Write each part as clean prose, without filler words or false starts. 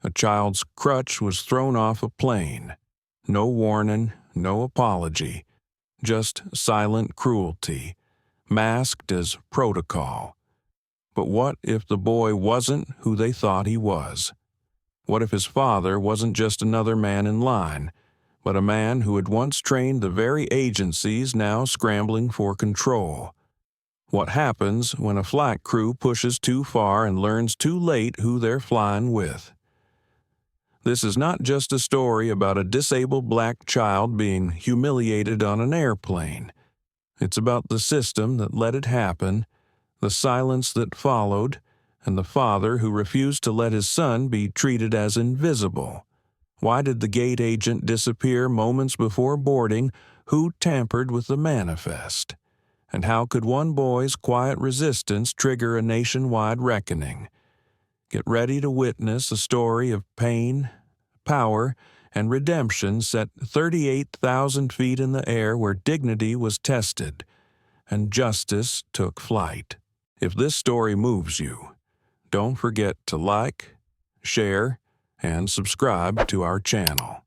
A child's crutch was thrown off a plane. No warning, no apology, just silent cruelty, masked as protocol. But what if the boy wasn't who they thought he was? What if his father wasn't just another man in line, but a man who had once trained the very agencies now scrambling for control? What happens when a flight crew pushes too far and learns too late who they're flying with? This is not just a story about a disabled black child being humiliated on an airplane. It's about the system that let it happen, the silence that followed, and the father who refused to let his son be treated as invisible. Why did the gate agent disappear moments before boarding? Who tampered with the manifest? And how could one boy's quiet resistance trigger a nationwide reckoning? Get ready to witness a story of pain, power, and redemption set 38,000 feet in the air where dignity was tested and justice took flight. If this story moves you, don't forget to like, share, and subscribe to our channel.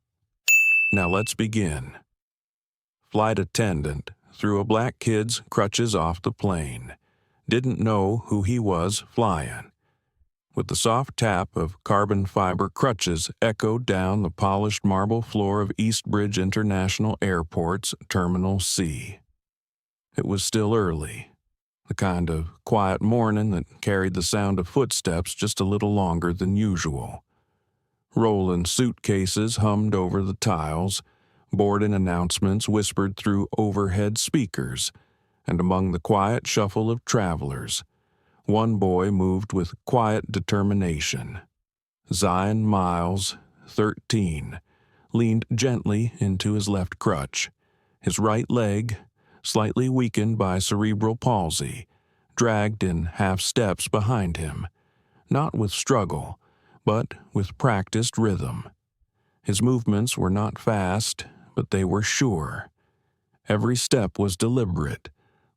Now let's begin. Flight attendant threw a black kid's crutches off the plane. Didn't know who he was flying. With the soft tap of carbon fiber crutches echoed down the polished marble floor of Eastbridge International Airport's Terminal C. It was still early, the kind of quiet morning that carried the sound of footsteps just a little longer than usual. Rolling suitcases hummed over the tiles, boarding announcements whispered through overhead speakers, and among the quiet shuffle of travelers, one boy moved with quiet determination. Zion Miles, 13, leaned gently into his left crutch. His right leg, slightly weakened by cerebral palsy, dragged in half steps behind him, not with struggle, but with practiced rhythm. His movements were not fast, but they were sure. Every step was deliberate,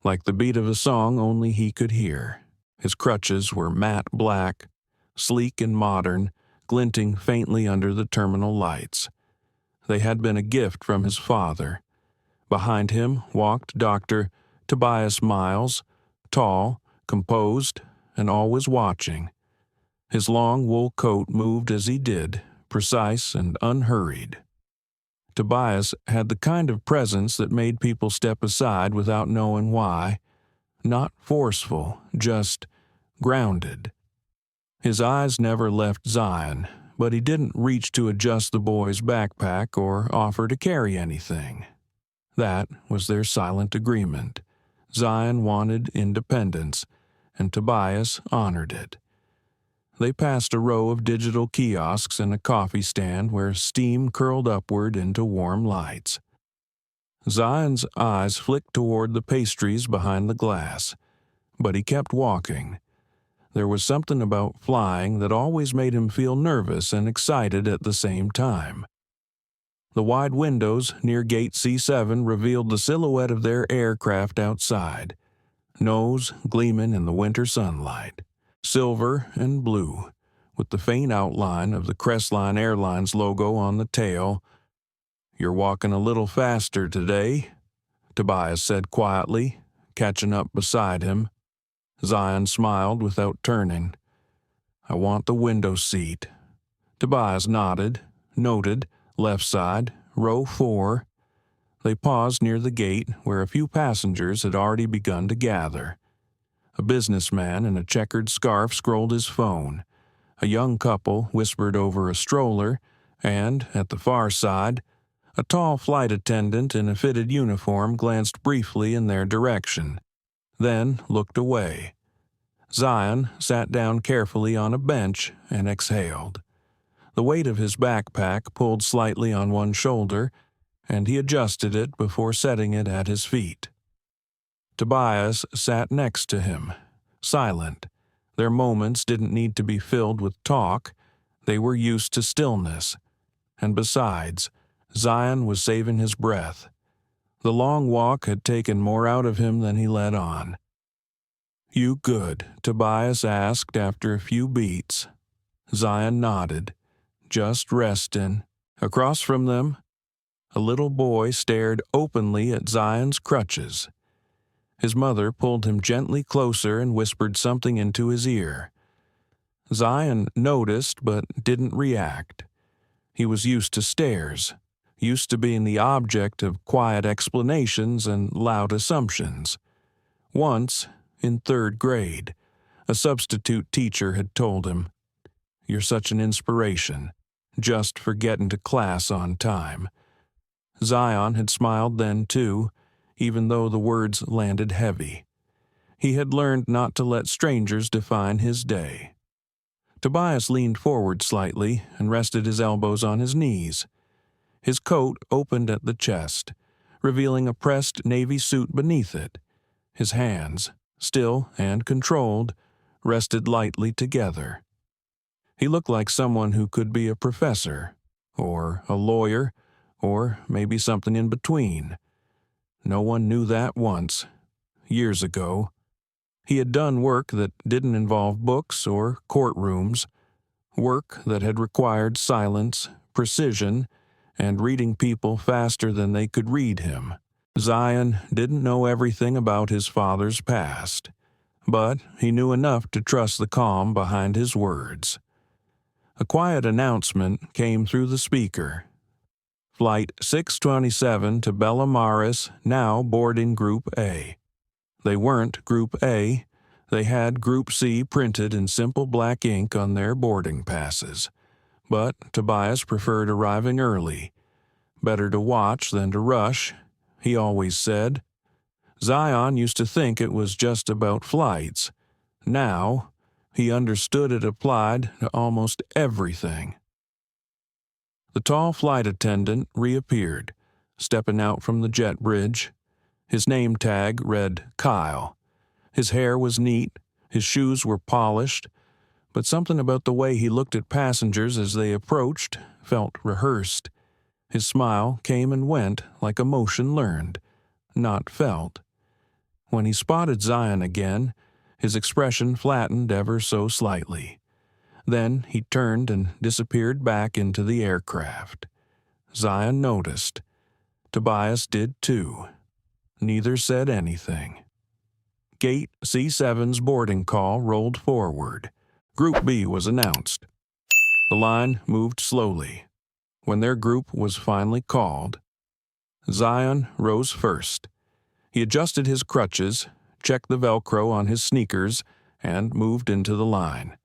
like the beat of a song only he could hear. His crutches were matte black, sleek and modern, glinting faintly under the terminal lights. They had been a gift from his father. Behind him walked Dr. Tobias Miles, tall, composed, and always watching. His long wool coat moved as he did, precise and unhurried. Tobias had the kind of presence that made people step aside without knowing why. Not forceful, just grounded. His eyes never left Zion, but he didn't reach to adjust the boy's backpack or offer to carry anything. That was their silent agreement. Zion wanted independence, and Tobias honored it. They passed a row of digital kiosks and a coffee stand where steam curled upward into warm lights. Zion's eyes flicked toward the pastries behind the glass, but he kept walking. There was something about flying that always made him feel nervous and excited at the same time. The wide windows near Gate C7 revealed the silhouette of their aircraft outside, nose gleaming in the winter sunlight, silver and blue, with the faint outline of the Crestline Airlines logo on the tail. "You're walking a little faster today," Tobias said quietly, catching up beside him. Zion smiled without turning. "I want the window seat." Tobias nodded, noted, left side, row 4. They paused near the gate where a few passengers had already begun to gather. A businessman in a checkered scarf scrolled his phone. A young couple whispered over a stroller, and, at the far side, a tall flight attendant in a fitted uniform glanced briefly in their direction, then looked away. Zion sat down carefully on a bench and exhaled. The weight of his backpack pulled slightly on one shoulder, and he adjusted it before setting it at his feet. Tobias sat next to him, silent. Their moments didn't need to be filled with talk. They were used to stillness. And besides, Zion was saving his breath. The long walk had taken more out of him than he let on. "You good?" Tobias asked after a few beats. Zion nodded. just resting. Across from them, a little boy stared openly at Zion's crutches. His mother pulled him gently closer and whispered something into his ear. Zion noticed but didn't react. He was used to stares, used to being the object of quiet explanations and loud assumptions. Once, in 3rd grade, a substitute teacher had told him, "You're such an inspiration, just for getting to class on time." Zion had smiled then too, even though the words landed heavy. He had learned not to let strangers define his day. Tobias leaned forward slightly and rested his elbows on his knees. His coat opened at the chest, revealing a pressed navy suit beneath it. His hands, still and controlled, rested lightly together. He looked like someone who could be a professor, or a lawyer, or maybe something in between. No one knew that once, years ago. He had done work that didn't involve books or courtrooms, work that had required silence, precision, and reading people faster than they could read him. Zion didn't know everything about his father's past, but he knew enough to trust the calm behind his words. A quiet announcement came through the speaker. Flight 627 to Bella Maris, now boarding Group A. They weren't Group A. They had Group C printed in simple black ink on their boarding passes. But Tobias preferred arriving early. Better to watch than to rush, he always said. Zion used to think it was just about flights. Now, he understood it applied to almost everything. The tall flight attendant reappeared, stepping out from the jet bridge. His name tag read Kyle. His hair was neat, his shoes were polished, but something about the way he looked at passengers as they approached felt rehearsed. His smile came and went like emotion learned, not felt. When he spotted Zion again, his expression flattened ever so slightly. Then he turned and disappeared back into the aircraft. Zion noticed. Tobias did too. Neither said anything. Gate C7's boarding call rolled forward. Group B was announced. The line moved slowly. When their group was finally called, Zion rose first. He adjusted his crutches, checked the Velcro on his sneakers, and moved into the line.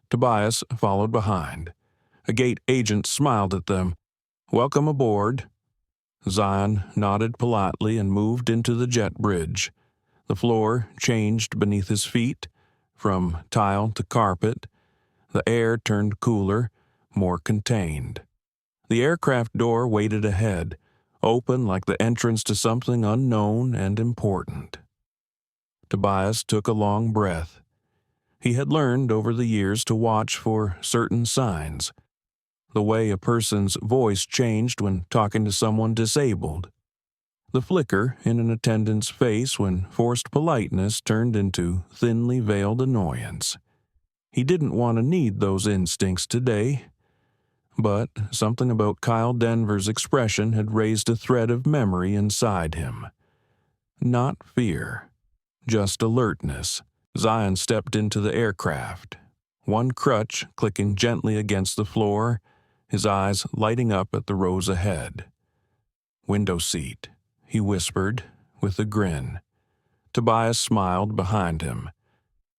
Tobias followed behind. A gate agent smiled at them. "Welcome aboard." Zion nodded politely and moved into the jet bridge. The floor changed beneath his feet, from tile to carpet. The air turned cooler, more contained. The aircraft door waited ahead, open like the entrance to something unknown and important. Tobias took a long breath. He had learned over the years to watch for certain signs. The way a person's voice changed when talking to someone disabled. The flicker in an attendant's face when forced politeness turned into thinly veiled annoyance. He didn't want to need those instincts today. But something about Kyle Denver's expression had raised a thread of memory inside him. Not fear, just alertness. Zion stepped into the aircraft, one crutch clicking gently against the floor, his eyes lighting up at the rows ahead. "Window seat," he whispered, with a grin. Tobias smiled behind him.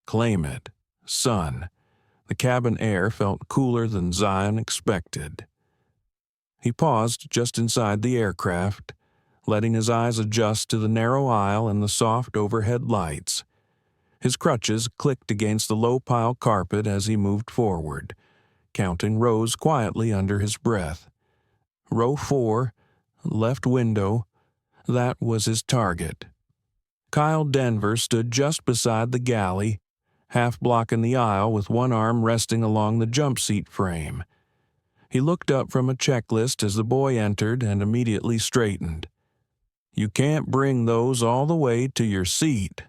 "Claim it, son." The cabin air felt cooler than Zion expected. He paused just inside the aircraft, letting his eyes adjust to the narrow aisle and the soft overhead lights. His crutches clicked against the low-pile carpet as he moved forward, counting rows quietly under his breath. Row 4, left window, that was his target. Kyle Denver stood just beside the galley, half blocking the aisle with one arm resting along the jump seat frame. He looked up from a checklist as the boy entered and immediately straightened. "You can't bring those all the way to your seat,"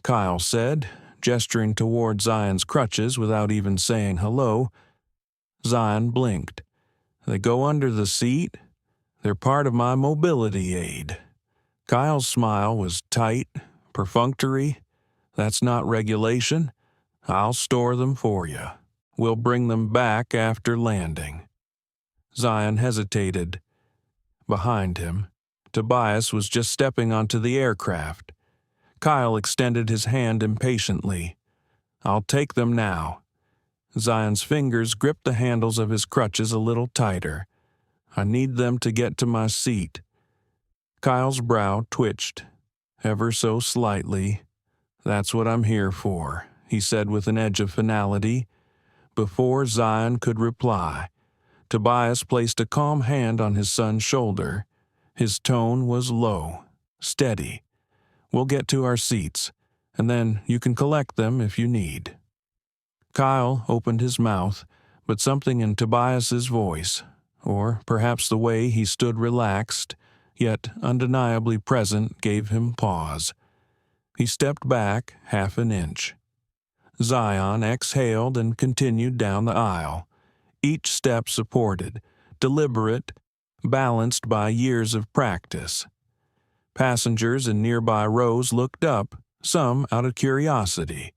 Kyle said, gesturing toward Zion's crutches without even saying hello. Zion blinked. They go under the seat? They're part of my mobility aid. Kyle's smile was tight, perfunctory. That's not regulation. I'll store them for you. We'll bring them back after landing. Zion hesitated. Behind him, Tobias was just stepping onto the aircraft. Kyle extended his hand impatiently. I'll take them now. Zion's fingers gripped the handles of his crutches a little tighter. I need them to get to my seat. Kyle's brow twitched, ever so slightly. That's what I'm here for, he said with an edge of finality. Before Zion could reply, Tobias placed a calm hand on his son's shoulder. His tone was low, steady. We'll get to our seats, and then you can collect them if you need. Kyle opened his mouth, but something in Tobias's voice, or perhaps the way he stood relaxed, yet undeniably present, gave him pause. He stepped back half an inch. Zion exhaled and continued down the aisle, each step supported, deliberate, balanced by years of practice. Passengers in nearby rows looked up, some out of curiosity,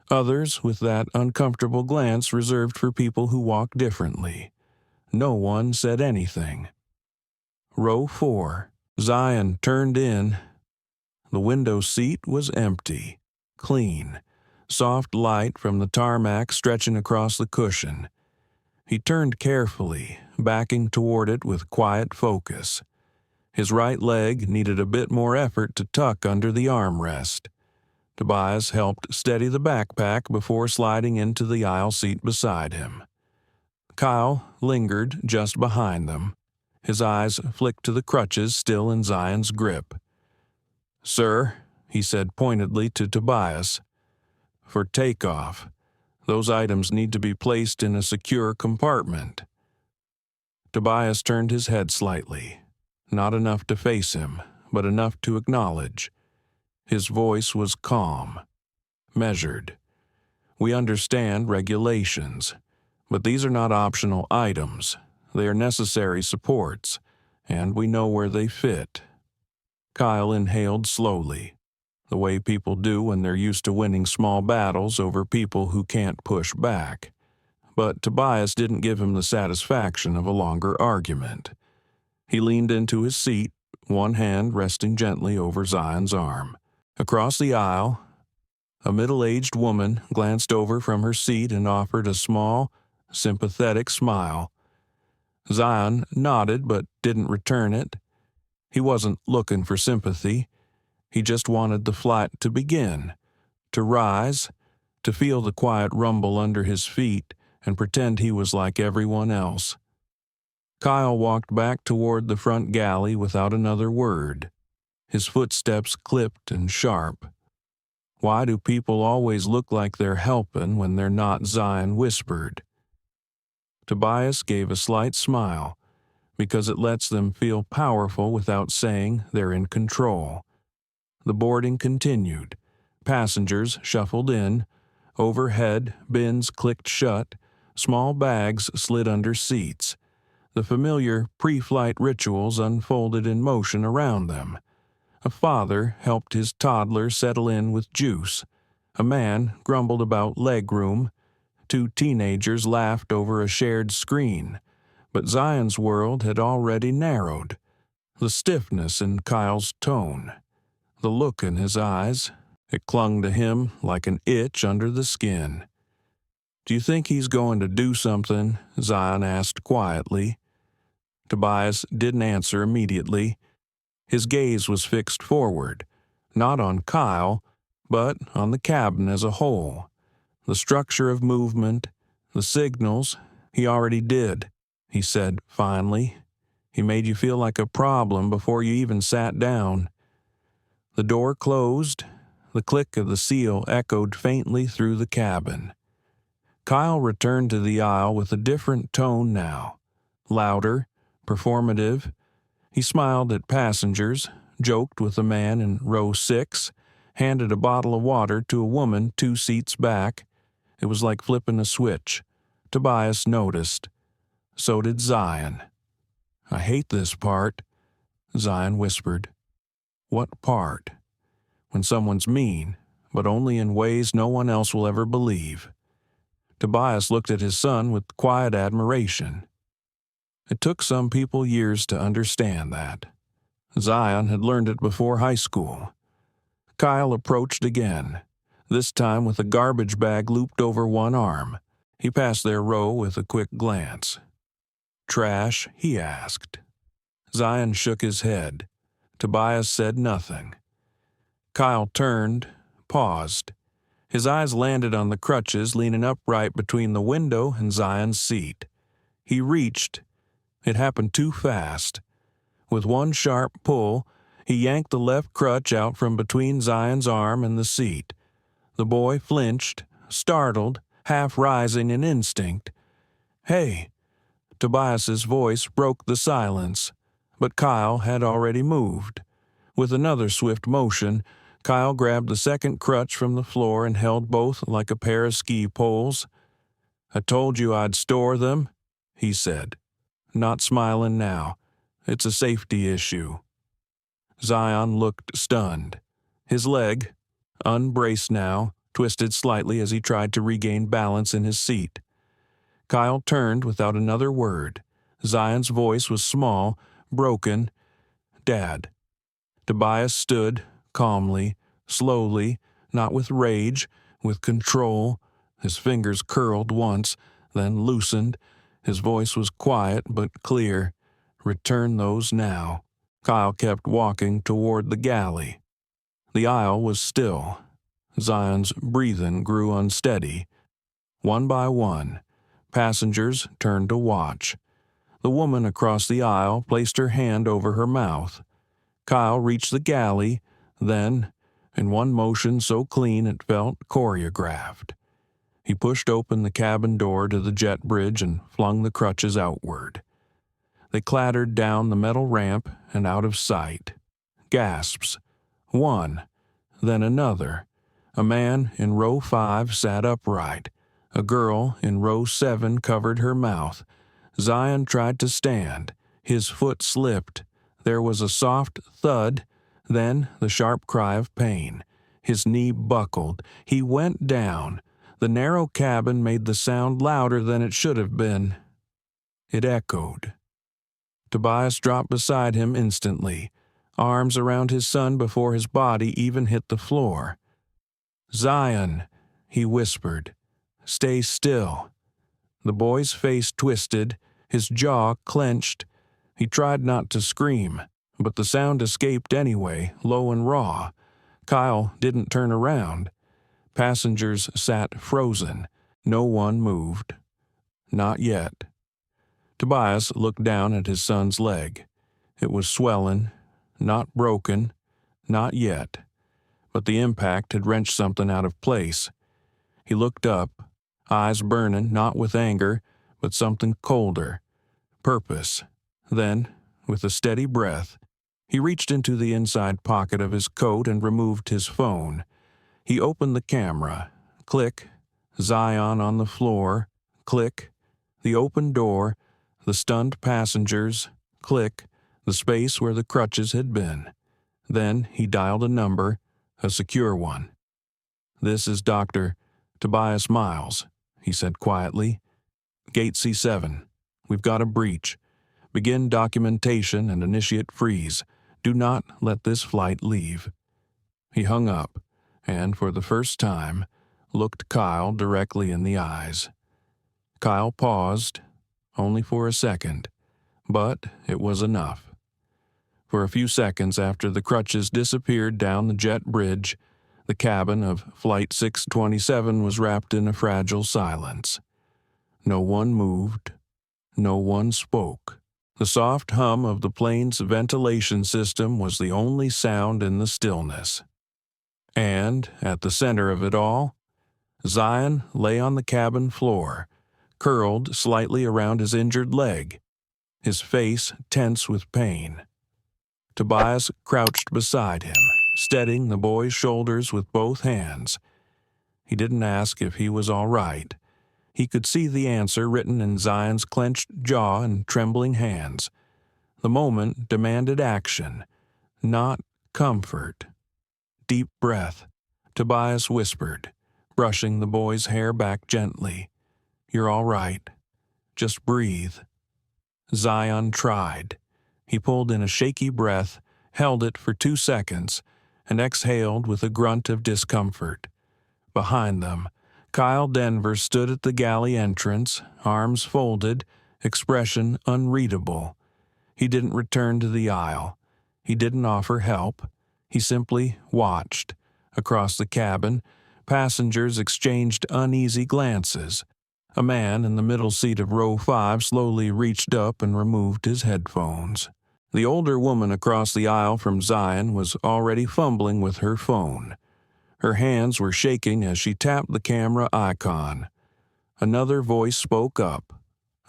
others with that uncomfortable glance reserved for people who walk differently. No one said anything. Row 4. Zion turned in. The window seat was empty, clean, soft light from the tarmac stretching across the cushion. He turned carefully, backing toward it with quiet focus. His right leg needed a bit more effort to tuck under the armrest. Tobias helped steady the backpack before sliding into the aisle seat beside him. Kyle lingered just behind them. His eyes flicked to the crutches still in Zion's grip. Sir, he said pointedly to Tobias, for takeoff, those items need to be placed in a secure compartment. Tobias turned his head slightly, not enough to face him, but enough to acknowledge. His voice was calm, measured. We understand regulations, but these are not optional items. They are necessary supports, and we know where they fit. Kyle inhaled slowly, the way people do when they're used to winning small battles over people who can't push back. But Tobias didn't give him the satisfaction of a longer argument. He leaned into his seat, one hand resting gently over Zion's arm. Across the aisle, a middle-aged woman glanced over from her seat and offered a small, sympathetic smile. Zion nodded but didn't return it. He wasn't looking for sympathy. He just wanted the flight to begin, to rise, to feel the quiet rumble under his feet and pretend he was like everyone else. Kyle walked back toward the front galley without another word. His footsteps clipped and sharp. Why do people always look like they're helping when they're not? Zion whispered. Tobias gave a slight smile, because it lets them feel powerful without saying they're in control. The boarding continued. Passengers shuffled in. Overhead, bins clicked shut. Small bags slid under seats. The familiar pre-flight rituals unfolded in motion around them. A father helped his toddler settle in with juice. A man grumbled about legroom. 2 teenagers laughed over a shared screen. But Zion's world had already narrowed. The stiffness in Kyle's tone, the look in his eyes, it clung to him like an itch under the skin. Do you think he's going to do something? Zion asked quietly. Tobias didn't answer immediately. His gaze was fixed forward, not on Kyle, but on the cabin as a whole. The structure of movement, the signals, he already did, he said finally. He made you feel like a problem before you even sat down. The door closed. The click of the seal echoed faintly through the cabin. Kyle returned to the aisle with a different tone now, louder, performative. He smiled at passengers, joked with a man in row 6, handed a bottle of water to a woman 2 seats back. It was like flipping a switch. Tobias noticed. So did Zion. "I hate this part," Zion whispered. "What part?" "When someone's mean, but only in ways no one else will ever believe." Tobias looked at his son with quiet admiration. It took some people years to understand that. Zion had learned it before high school. Kyle approached again, this time with a garbage bag looped over one arm. He passed their row with a quick glance. "Trash?" he asked. Zion shook his head. Tobias said nothing. Kyle turned, paused. His eyes landed on the crutches leaning upright between the window and Zion's seat. He reached. It happened too fast. With one sharp pull, he yanked the left crutch out from between Zion's arm and the seat. The boy flinched, startled, half rising in instinct. "Hey!" Tobias's voice broke the silence, but Kyle had already moved. With another swift motion, Kyle grabbed the second crutch from the floor and held both like a pair of ski poles. "I told you I'd store them," he said, not smiling now. "It's a safety issue." Zion looked stunned. His leg, unbraced now, twisted slightly as he tried to regain balance in his seat. Kyle turned without another word. Zion's voice was small, broken. "Dad." Tobias stood, calmly, slowly, not with rage, with control. His fingers curled once, then loosened. His voice was quiet but clear. "Return those now." Kyle kept walking toward the galley. The aisle was still. Zion's breathing grew unsteady. One by one, passengers turned to watch. The woman across the aisle placed her hand over her mouth. Kyle reached the galley, then, in one motion so clean it felt choreographed, he pushed open the cabin door to the jet bridge and flung the crutches outward. They clattered down the metal ramp and out of sight. Gasps. One, then another. A man in row 5 sat upright. A girl in row 7 covered her mouth. Zion tried to stand. His foot slipped. There was a soft thud, then the sharp cry of pain. His knee buckled. He went down. The narrow cabin made the sound louder than it should have been. It echoed. Tobias dropped beside him instantly, arms around his son before his body even hit the floor. "Zion," he whispered. "Stay still." The boy's face twisted, his jaw clenched. He tried not to scream, but the sound escaped anyway, low and raw. Kyle didn't turn around. Passengers sat frozen. No one moved. Not yet. Tobias looked down at his son's leg. It was swelling, not broken, not yet. But the impact had wrenched something out of place. He looked up, eyes burning not with anger, but something colder. Purpose. Then, with a steady breath, he reached into the inside pocket of his coat and removed his phone. He opened the camera. Click. Zion on the floor. Click. The open door. The stunned passengers. Click. The space where the crutches had been. Then he dialed a number, a secure one. "This is Dr. Tobias Miles," he said quietly. "Gate C7. We've got a breach. Begin documentation and initiate freeze. Do not let this flight leave." He hung up, and for the first time, looked Kyle directly in the eyes. Kyle paused, only for a second, but it was enough. For a few seconds after the crutches disappeared down the jet bridge, the cabin of Flight 627 was wrapped in a fragile silence. No one moved. No one spoke. The soft hum of the plane's ventilation system was the only sound in the stillness. And, at the center of it all, Zion lay on the cabin floor, curled slightly around his injured leg, his face tense with pain. Tobias crouched beside him, steadying the boy's shoulders with both hands. He didn't ask if he was all right. He could see the answer written in Zion's clenched jaw and trembling hands. The moment demanded action, not comfort. Deep breath, Tobias whispered, brushing the boy's hair back gently. "You're all right. Just breathe." Zion tried. He pulled in a shaky breath, held it for 2 seconds, and exhaled with a grunt of discomfort. Behind them, Kyle Denver stood at the galley entrance, arms folded, expression unreadable. He didn't return to the aisle. He didn't offer help. He simply watched. Across the cabin, passengers exchanged uneasy glances. A man in the middle seat of row 5 slowly reached up and removed his headphones. The older woman across the aisle from Zion was already fumbling with her phone. Her hands were shaking as she tapped the camera icon. Another voice spoke up,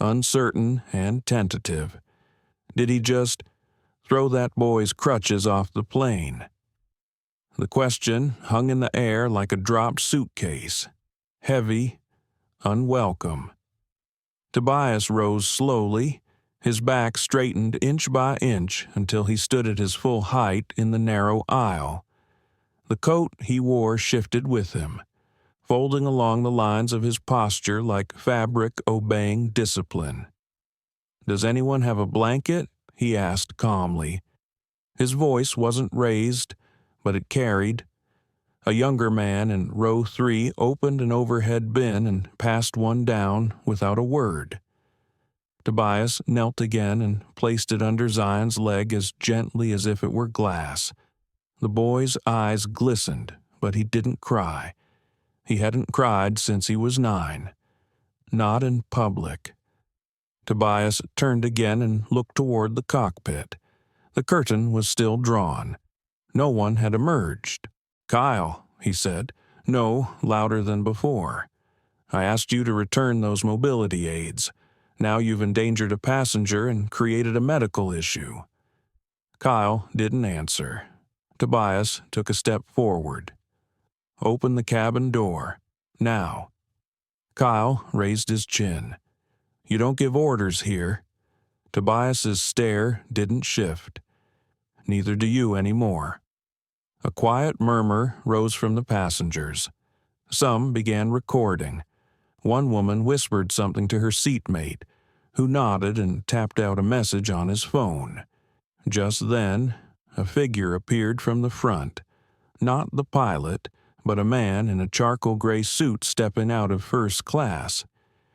uncertain and tentative. Did he just throw that boy's crutches off the plane? The question hung in the air like a dropped suitcase, heavy, unwelcome. Tobias rose slowly, his back straightened inch by inch until he stood at his full height in the narrow aisle. The coat he wore shifted with him, folding along the lines of his posture like fabric obeying discipline. "Does anyone have a blanket?" he asked calmly. His voice wasn't raised, but it carried. A younger man in row 3 opened an overhead bin and passed one down without a word. Tobias knelt again and placed it under Zion's leg as gently as if it were glass. The boy's eyes glistened, but he didn't cry. He hadn't cried since he was 9. Not in public. Tobias turned again and looked toward the cockpit. The curtain was still drawn. No one had emerged. "Kyle," he said, "no," louder than before. "I asked you to return those mobility aids. Now you've endangered a passenger and created a medical issue." Kyle didn't answer. Tobias took a step forward. "Open the cabin door. Now." Kyle raised his chin. "You don't give orders here." Tobias's stare didn't shift. "Neither do you anymore." A quiet murmur rose from the passengers. Some began recording. One woman whispered something to her seatmate, who nodded and tapped out a message on his phone. Just then, a figure appeared from the front. Not the pilot, but a man in a charcoal gray suit stepping out of first class.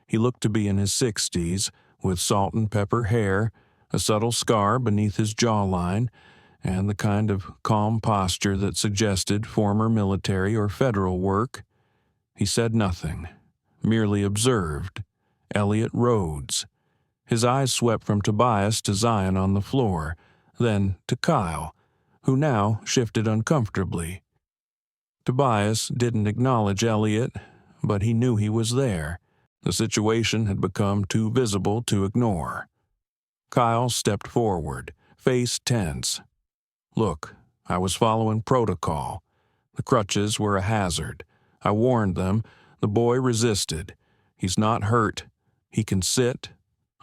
He looked to be in his 60s, with salt and pepper hair, a subtle scar beneath his jawline, and the kind of calm posture that suggested former military or federal work. He said nothing, merely observed. Elliot Rhodes. His eyes swept from Tobias to Zion on the floor, then to Kyle, who now shifted uncomfortably. Tobias didn't acknowledge Elliot, but he knew he was there. The situation had become too visible to ignore. Kyle stepped forward, face tense. "Look, I was following protocol. The crutches were a hazard. I warned them. The boy resisted. He's not hurt. He can sit.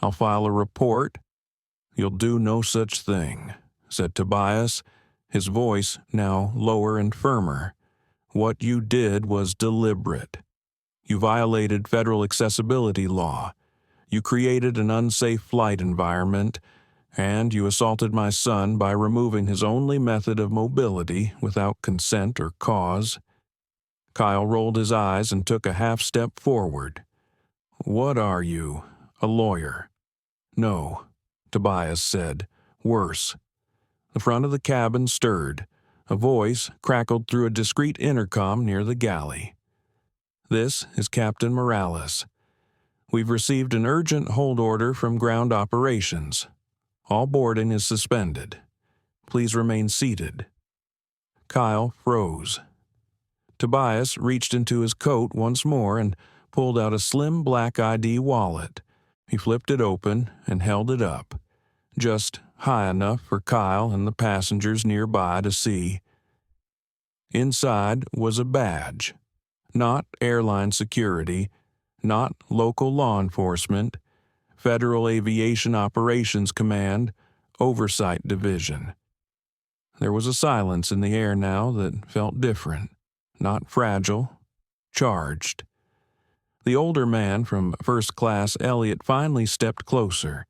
I'll file a report." "You'll do no such thing," said Tobias, his voice now lower and firmer. "What you did was deliberate. You violated federal accessibility law. You created an unsafe flight environment, and you assaulted my son by removing his only method of mobility without consent or cause." Kyle rolled his eyes and took a half step forward. "What are you, a lawyer?" "No," Tobias said, worse. The front of the cabin stirred. A voice crackled through a discreet intercom near the galley. "This is Captain Morales. We've received an urgent hold order from ground operations. All boarding is suspended. Please remain seated." Kyle froze. Tobias reached into his coat once more and pulled out a slim black ID wallet. He flipped it open and held it up, just high enough for Kyle and the passengers nearby to see. Inside was a badge. Not airline security, not local law enforcement, Federal Aviation Operations Command, Oversight Division. There was a silence in the air now that felt different, not fragile, charged. The older man from first class Elliot finally stepped closer,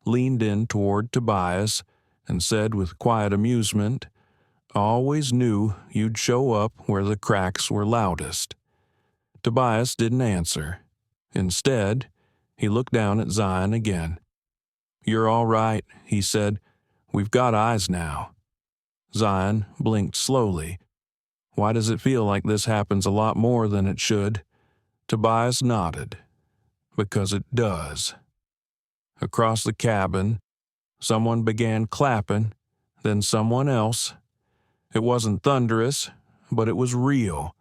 leaned in toward Tobias, and said with quiet amusement, "I always knew you'd show up where the cracks were loudest." Tobias didn't answer. Instead, he looked down at Zion again. "You're all right," he said. "We've got eyes now." Zion blinked slowly. "Why does it feel like this happens a lot more than it should?" Tobias nodded. "Because it does." Across the cabin, someone began clapping, then someone else. It wasn't thunderous, but it was real.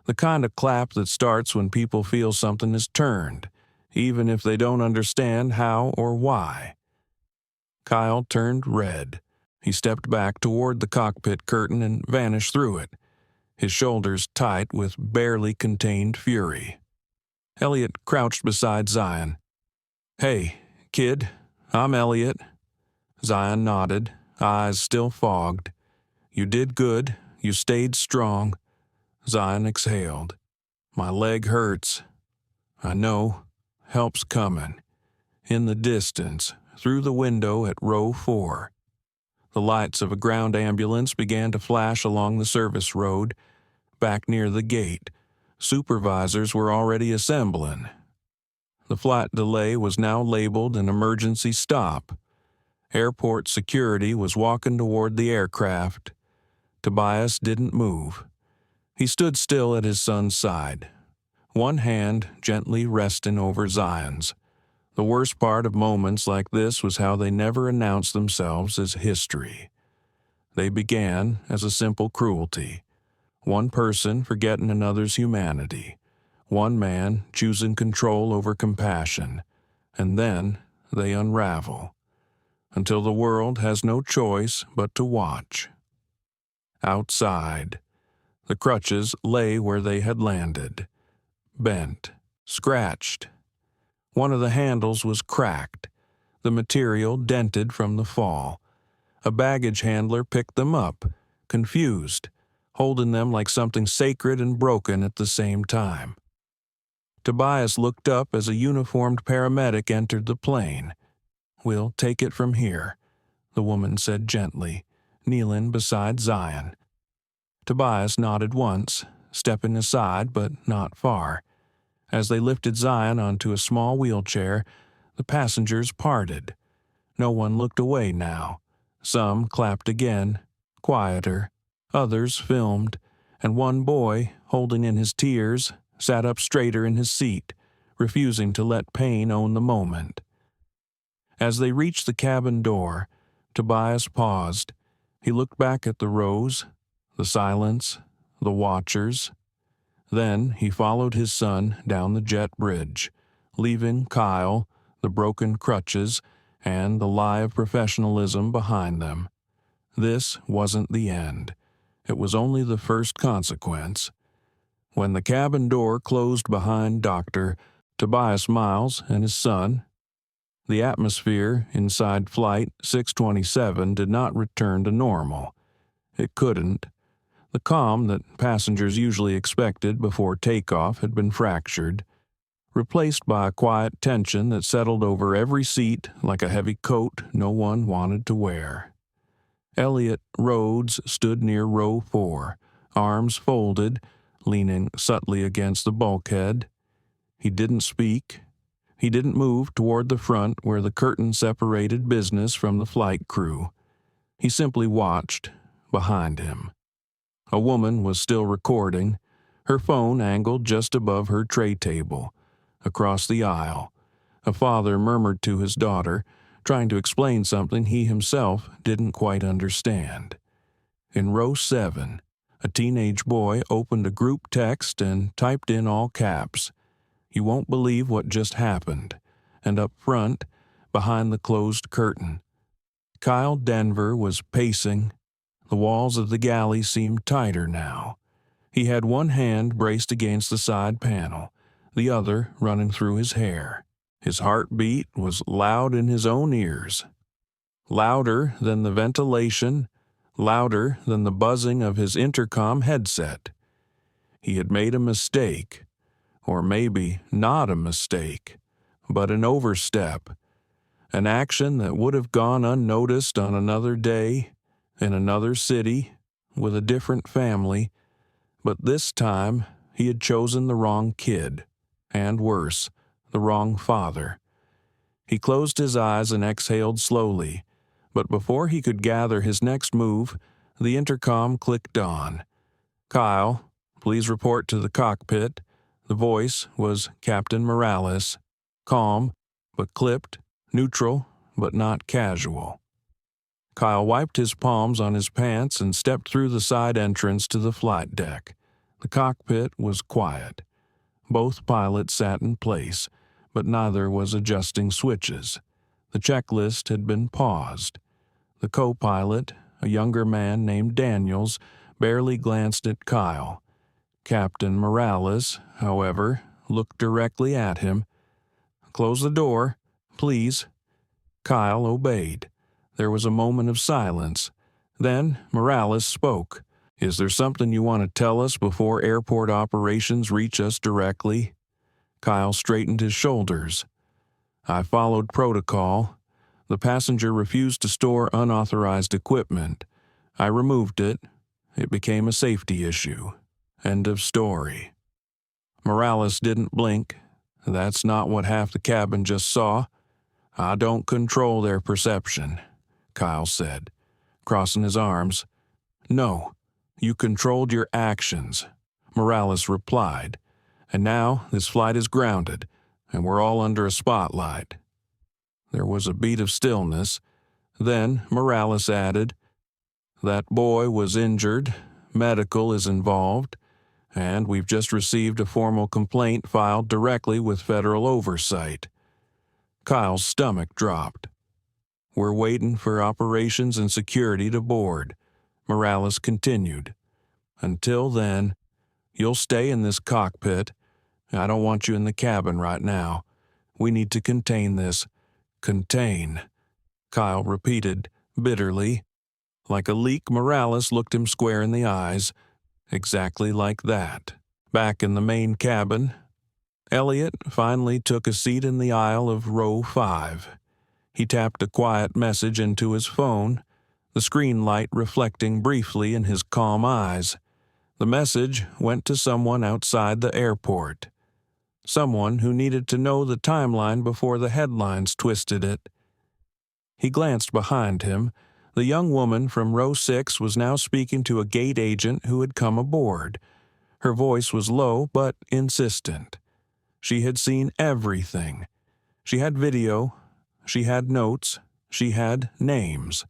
The kind of clap that starts when people feel something is turned, even if they don't understand how or why. Kyle turned red. He stepped back toward the cockpit curtain and vanished through it, his shoulders tight with barely contained fury. Elliot crouched beside Zion. "Hey, kid, I'm Elliot." Zion nodded, eyes still fogged. "You did good. You stayed strong." Zion exhaled. "My leg hurts." "I know. Help's coming." In the distance, through the window at row 4. The lights of a ground ambulance began to flash along the service road. Back near the gate, supervisors were already assembling. The flight delay was now labeled an emergency stop. Airport security was walking toward the aircraft. Tobias didn't move. He stood still at his son's side, one hand gently resting over Zion's. The worst part of moments like this was how they never announced themselves as history. They began as a simple cruelty. One person forgetting another's humanity. One man choosing control over compassion. And then they unravel. Until the world has no choice but to watch. Outside, the Crutches lay where they had landed. Bent, scratched. One of the handles was cracked, the material dented from the fall. A baggage handler picked them up, confused, holding them like something sacred and broken at the same time. Tobias looked up as a uniformed paramedic entered the plane. "We'll take it from here," the woman said gently, kneeling beside Zion. Tobias nodded once, stepping aside but not far. As they lifted Zion onto a small wheelchair, the passengers parted. No one looked away now. Some clapped again, quieter. Others filmed, and one boy, holding in his tears, sat up straighter in his seat, refusing to let pain own the moment. As they reached the cabin door, Tobias paused. He looked back at the rows, the silence, the watchers. Then he followed his son down the jet bridge, leaving Kyle, the broken Crutches, and the lie of professionalism behind them. This wasn't the end. It was only the first consequence. When the cabin door closed behind Dr. Tobias Miles and his son, the atmosphere inside Flight 627 did not return to normal. It couldn't. The calm that passengers usually expected before takeoff had been fractured, replaced by a quiet tension that settled over every seat like a heavy coat no one wanted to wear. Elliot Rhodes stood near row 4, arms folded, leaning subtly against the bulkhead. He didn't speak. He didn't move toward the front where the curtain separated business from the flight crew. He simply watched, behind him. A woman was still recording, her phone angled just above her tray table. Across the aisle, a father murmured to his daughter, trying to explain something he himself didn't quite understand. In row 7, a teenage boy opened a group text and typed in all caps, "You won't believe what just happened," and up front, behind the closed curtain, Kyle Denver was pacing. The walls of the galley seemed tighter now. He had one hand braced against the side panel, the other running through his hair. His heartbeat was loud in his own ears, louder than the ventilation, louder than the buzzing of his intercom headset. He had made a mistake, or maybe not a mistake, but an overstep, an action that would have gone unnoticed on another day, in another city, with a different family, but this time he had chosen the wrong kid, and worse, the wrong father. He closed his eyes and exhaled slowly, but before he could gather his next move, the intercom clicked on. "Kyle, please report to the cockpit." The voice was Captain Morales, calm but clipped, neutral but not casual. Kyle wiped his palms on his pants and stepped through the side entrance to the flight deck. The cockpit was quiet. Both pilots sat in place, but neither was adjusting switches. The checklist had been paused. The co-pilot, a younger man named Daniels, barely glanced at Kyle. Captain Morales, however, looked directly at him. "Close the door, please." Kyle obeyed. There was a moment of silence. Then Morales spoke. "Is there something you want to tell us before airport operations reach us directly?" Kyle straightened his shoulders. "I followed protocol. The passenger refused to store unauthorized equipment. I removed it. It became a safety issue. End of story." Morales didn't blink. "That's not what half the cabin just saw." "I don't control their perception," Kyle said, crossing his arms. "No, you controlled your actions," Morales replied. "And now this flight is grounded, and we're all under a spotlight." There was a beat of stillness. Then Morales added, "That boy was injured, medical is involved, and we've just received a formal complaint filed directly with federal oversight." Kyle's stomach dropped. "We're waiting for operations and security to board," Morales continued. "Until then, you'll stay in this cockpit. I don't want you in the cabin right now. We need to contain this." "Contain," Kyle repeated, bitterly. Like a leak, Morales looked him square in the eyes. Exactly like that. Back in the main cabin, Elliot finally took a seat in the aisle of row 5. He tapped a quiet message into his phone, the screen light reflecting briefly in his calm eyes. The message went to someone outside the airport. Someone who needed to know the timeline before the headlines twisted it. He glanced behind him. The young woman from row 6 was now speaking to a gate agent who had come aboard. Her voice was low but insistent. She had seen everything. She had video. She had notes. She had names.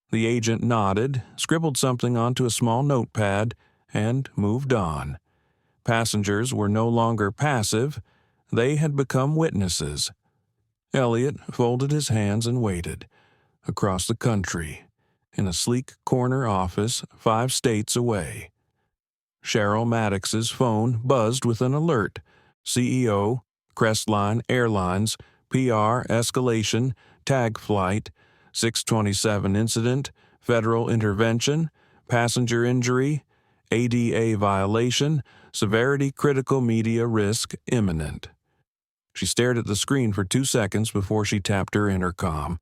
The agent nodded, scribbled something onto a small notepad, and moved on. Passengers were no longer passive. They had become witnesses. Elliot folded his hands and waited. Across the country, in a sleek corner office 5 states away. Cheryl Maddox's phone buzzed with an alert. CEO, Crestline Airlines, PR escalation, tag flight, 627 incident, federal intervention, passenger injury, ADA violation, severity critical media risk imminent. She stared at the screen for 2 seconds before she tapped her intercom.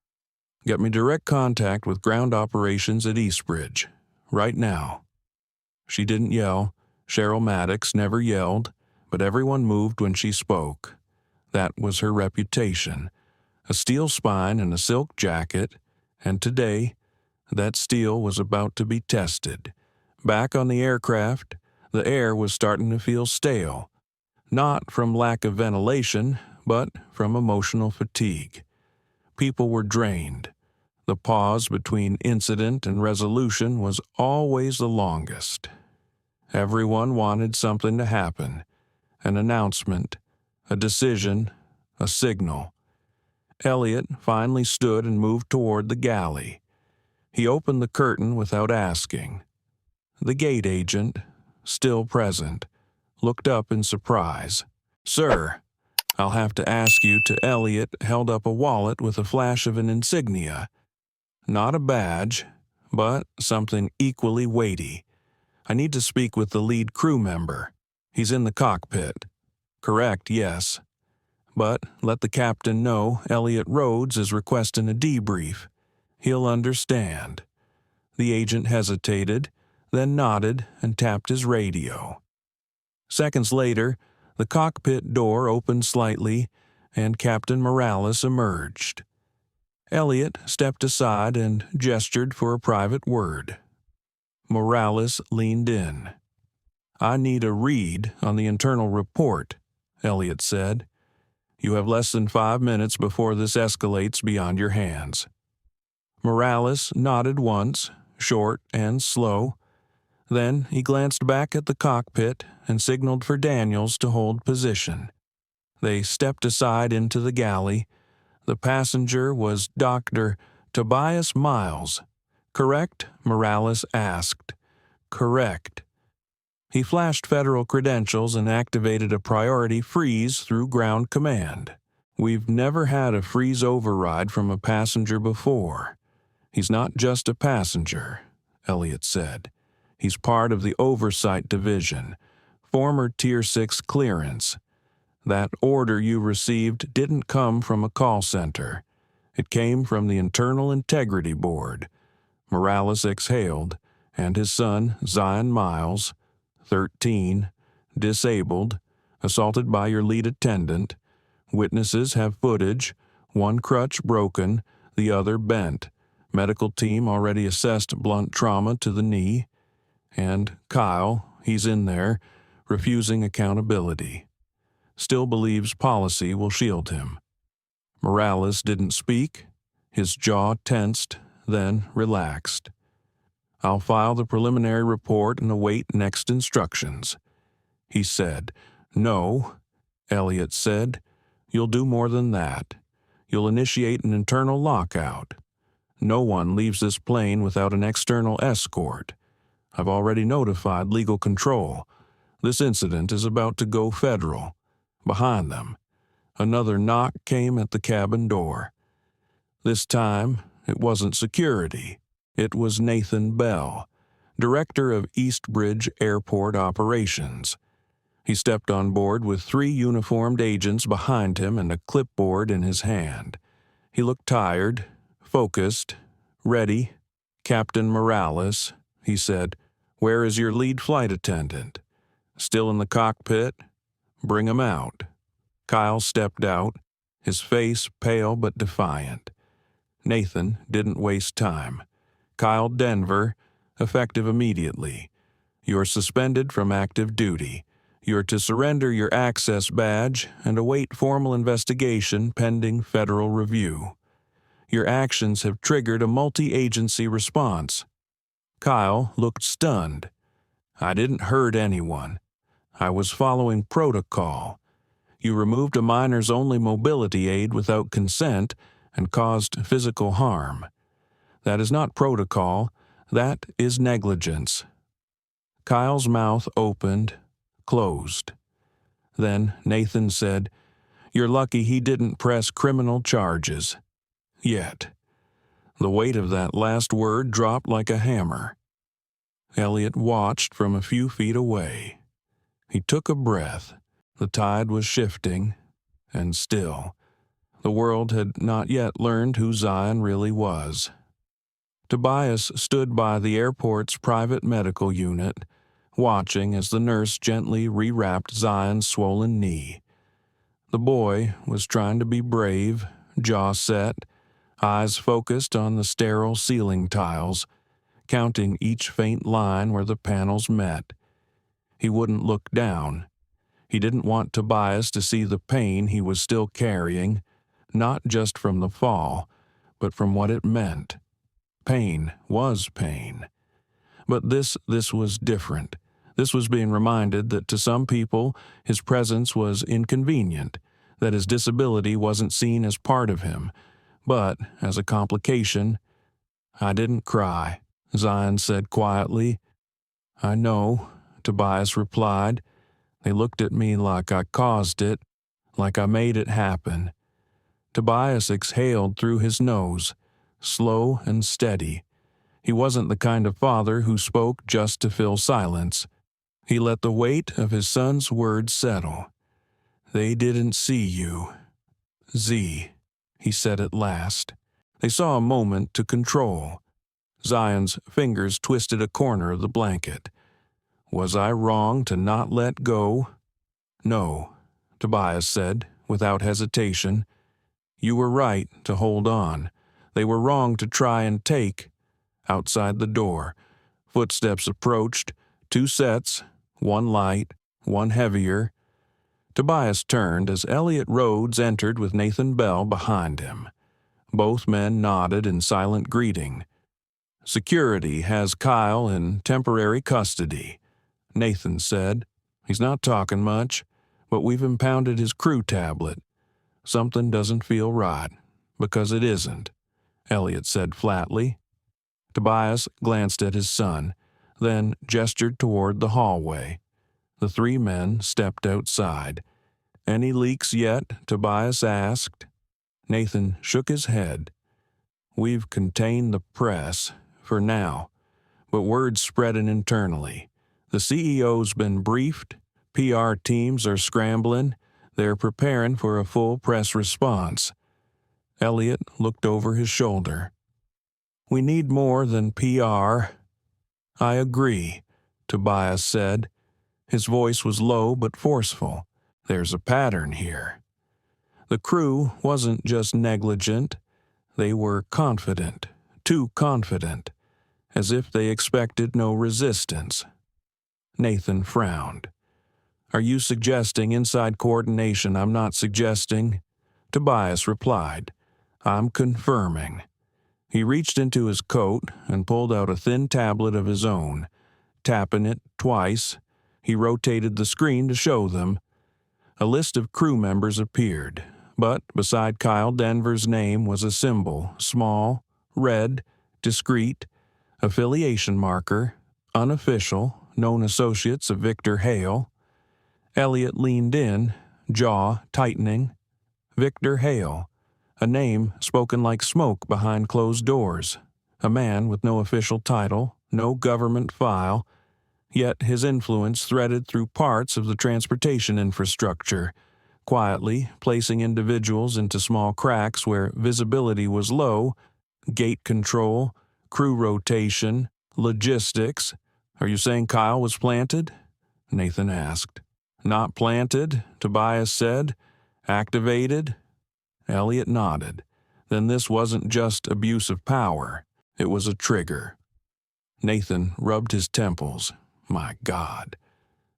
"Get me direct contact with ground operations at Eastbridge. Right now." She didn't yell. Cheryl Maddox never yelled, but everyone moved when she spoke. That was her reputation. A steel spine and a silk jacket, and today, that steel was about to be tested. Back on the aircraft, the air was starting to feel stale. Not from lack of ventilation, but from emotional fatigue. People were drained. The pause between incident and resolution was always the longest. Everyone wanted something to happen. An announcement, a decision, a signal. Elliot finally stood and moved toward the galley. He opened the curtain without asking. The gate agent, still present, looked up in surprise. "Sir, I'll have to ask you to." Elliot held up a wallet with a flash of an insignia. Not a badge, but something equally weighty. "I need to speak with the lead crew member. He's in the cockpit." "Correct, yes. But let the captain know Elliot Rhodes is requesting a debrief. He'll understand." The agent hesitated, then nodded and tapped his radio. Seconds later, the cockpit door opened slightly, and Captain Morales emerged. Elliot stepped aside and gestured for a private word. Morales leaned in. "I need a read on the internal report," Elliot said. "You have less than 5 minutes before this escalates beyond your hands." Morales nodded once, short and slow. Then he glanced back at the cockpit and signaled for Daniels to hold position. They stepped aside into the galley. The passenger was Dr. Tobias Miles. "Correct?" Morales asked. "Correct." He flashed federal credentials and activated a priority freeze through ground command. "We've never had a freeze override from a passenger before. He's not just a passenger," Elliot said. "He's part of the oversight division, former Tier 6 clearance. That order you received didn't come from a call center. It came from the Internal Integrity Board." Morales exhaled, and his son, Zion Miles, 13, disabled, assaulted by your lead attendant. Witnesses have footage, one crutch broken, the other bent. Medical team already assessed blunt trauma to the knee. And Kyle, he's in there, refusing accountability. Still believes policy will shield him. Morales didn't speak. His jaw tensed, then relaxed. "I'll file the preliminary report and await next instructions." He said. "No," Elliot said. "You'll do more than that. You'll initiate an internal lockout. No one leaves this plane without an external escort. I've already notified legal control. This incident is about to go federal." Behind them, another knock came at the cabin door. This time, it wasn't security. It was Nathan Bell, director of Eastbridge Airport Operations. He stepped on board with 3 uniformed agents behind him and a clipboard in his hand. He looked tired, focused, ready. "Captain Morales," he said, "where is your lead flight attendant?" "Still in the cockpit?" "Bring him out." Kyle stepped out, his face pale but defiant. Nathan didn't waste time. "Kyle Denver, effective immediately. You're suspended from active duty. You're to surrender your access badge and await formal investigation pending federal review. Your actions have triggered a multi-agency response." Kyle looked stunned. "I didn't hurt anyone. I was following protocol. You removed a minor's only mobility aid without consent and caused physical harm. That is not protocol. That is negligence." Kyle's mouth opened, closed. Then Nathan said, "You're lucky he didn't press criminal charges. Yet." The weight of that last word dropped like a hammer. Elliot watched from a few feet away. He took a breath. The tide was shifting, and still. The world had not yet learned who Zion really was. Tobias stood by the airport's private medical unit, watching as the nurse gently rewrapped Zion's swollen knee. The boy was trying to be brave, jaw set, eyes focused on the sterile ceiling tiles, counting each faint line where the panels met. He wouldn't look down. He didn't want Tobias to see the pain he was still carrying, not just from the fall, but from what it meant. Pain was pain. But this was different. This was being reminded that to some people his presence was inconvenient, that his disability wasn't seen as part of him, but as a complication. "I didn't cry," Zion said quietly. "I know," Tobias replied. They looked at me like I caused it, like I made it happen. Tobias exhaled through his nose, slow and steady. He wasn't the kind of father who spoke just to fill silence. He let the weight of his son's words settle. They didn't see you. Z, he said at last. They saw a moment to control. Zion's fingers twisted a corner of the blanket. Was I wrong to not let go? No, Tobias said, without hesitation. You were right to hold on. They were wrong to try and take. Outside the door, footsteps approached, 2 sets, one light, one heavier. Tobias turned as Elliot Rhodes entered with Nathan Bell behind him. Both men nodded in silent greeting. Security has Kyle in temporary custody, Nathan said. He's not talking much, but we've impounded his crew tablet. Something doesn't feel right, because it isn't, Elliot said flatly. Tobias glanced at his son, then gestured toward the hallway. The 3 men stepped outside. Any leaks yet? Tobias asked. Nathan shook his head. We've contained the press, for now, but word's spreading internally. The CEO's been briefed, PR teams are scrambling, they're preparing for a full press response. Elliot looked over his shoulder. We need more than PR. I agree, Tobias said. His voice was low but forceful. There's a pattern here. The crew wasn't just negligent. They were confident, too confident, as if they expected no resistance. Nathan frowned. Are you suggesting inside coordination I'm not suggesting? Tobias replied. I'm confirming. He reached into his coat and pulled out a thin tablet of his own. Tapping it twice, he rotated the screen to show them. A list of crew members appeared, but beside Kyle Denver's name was a symbol, small, red, discreet, affiliation marker, unofficial, known associates of Victor Hale. Elliot leaned in, jaw tightening. Victor Hale, a name spoken like smoke behind closed doors, a man with no official title, no government file, yet his influence threaded through parts of the transportation infrastructure, quietly placing individuals into small cracks where visibility was low, gate control, crew rotation, logistics. Are you saying Kyle was planted? Nathan asked. Not planted, Tobias said. Activated? Elliot nodded. Then this wasn't just abuse of power. It was a trigger. Nathan rubbed his temples. My God.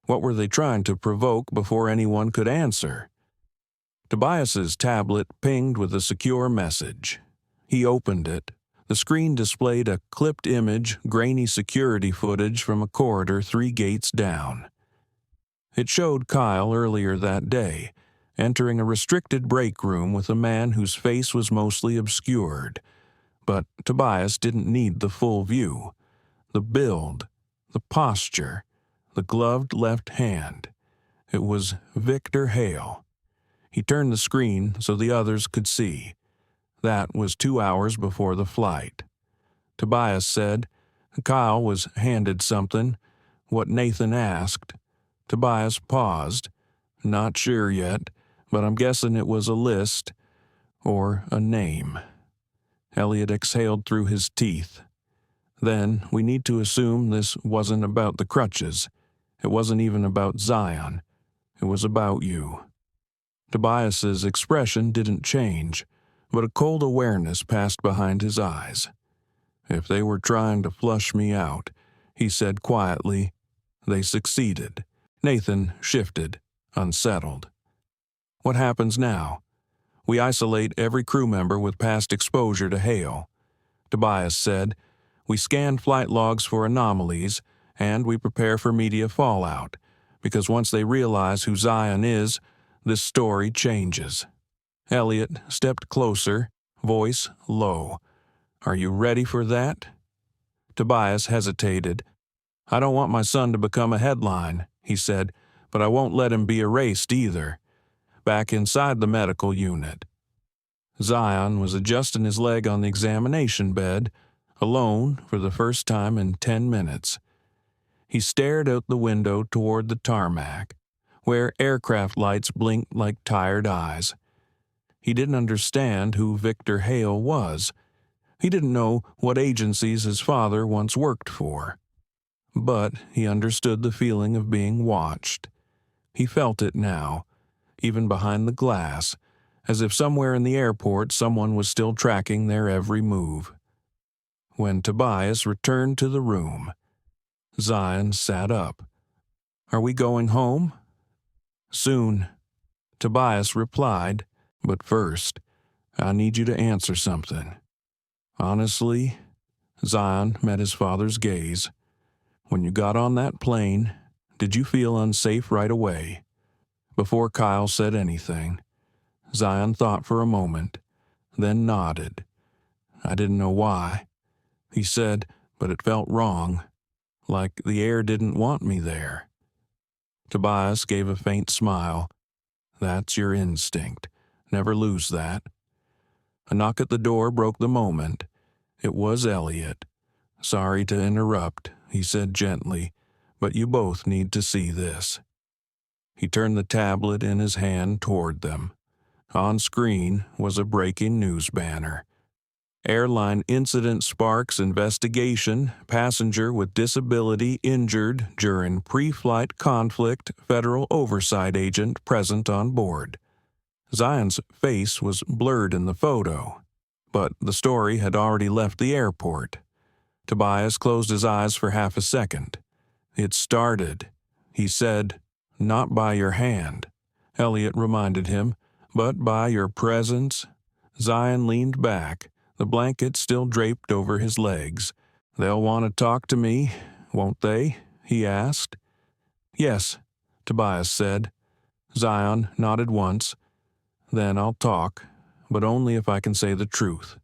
What were they trying to provoke before anyone could answer? Tobias's tablet pinged with a secure message. He opened it. The screen displayed a clipped image, grainy security footage from a corridor 3 gates down. It showed Kyle earlier that day, entering a restricted break room with a man whose face was mostly obscured. But Tobias didn't need the full view. The build, the posture, the gloved left hand. It was Victor Hale. He turned the screen so the others could see. That was 2 hours before the flight. Tobias said. Kyle was handed something, what Nathan asked. Tobias paused. Not sure yet, but I'm guessing it was a list or a name. Elliot exhaled through his teeth. Then we need to assume this wasn't about the Crutches. It wasn't even about Zion. It was about you. Tobias's expression didn't change, but a cold awareness passed behind his eyes. If they were trying to flush me out, he said quietly, they succeeded. Nathan shifted, unsettled. What happens now? We isolate every crew member with past exposure to Hale. Tobias said, we scan flight logs for anomalies, and we prepare for media fallout, because once they realize who Zion is, this story changes. Elliot stepped closer, voice low. Are you ready for that? Tobias hesitated. I don't want my son to become a headline, he said, but I won't let him be erased either. Back inside the medical unit. Zion was adjusting his leg on the examination bed, alone for the first time in 10 minutes. He stared out the window toward the tarmac, where aircraft lights blinked like tired eyes. He didn't understand who Victor Hale was. He didn't know what agencies his father once worked for. But he understood the feeling of being watched. He felt it now, even behind the glass, as if somewhere in the airport someone was still tracking their every move. When Tobias returned to the room, Zion sat up. "Are we going home?" "Soon," Tobias replied, "but first, I need you to answer something." "Honestly," Zion met his father's gaze, "when you got on that plane, did you feel unsafe right away?" Before Kyle said anything, Zion thought for a moment, then nodded. "I didn't know why," he said, "but it felt wrong, like the air didn't want me there." Tobias gave a faint smile. "That's your instinct. Never lose that." A knock at the door broke the moment. It was Elliot. "Sorry to interrupt," he said gently, "but you both need to see this." He turned the tablet in his hand toward them. On screen was a breaking news banner. "Airline incident sparks investigation. Passenger with disability injured during pre-flight conflict. Federal oversight agent present on board." Zion's face was blurred in the photo, but the story had already left the airport. Tobias closed his eyes for half a second. "It started," he said, "not by your hand," Elliot reminded him, "but by your presence." Zion leaned back, the blanket still draped over his legs. "They'll want to talk to me, won't they?" he asked. "Yes," Tobias said. Zion nodded once. "Then I'll talk, but only if I can say the truth."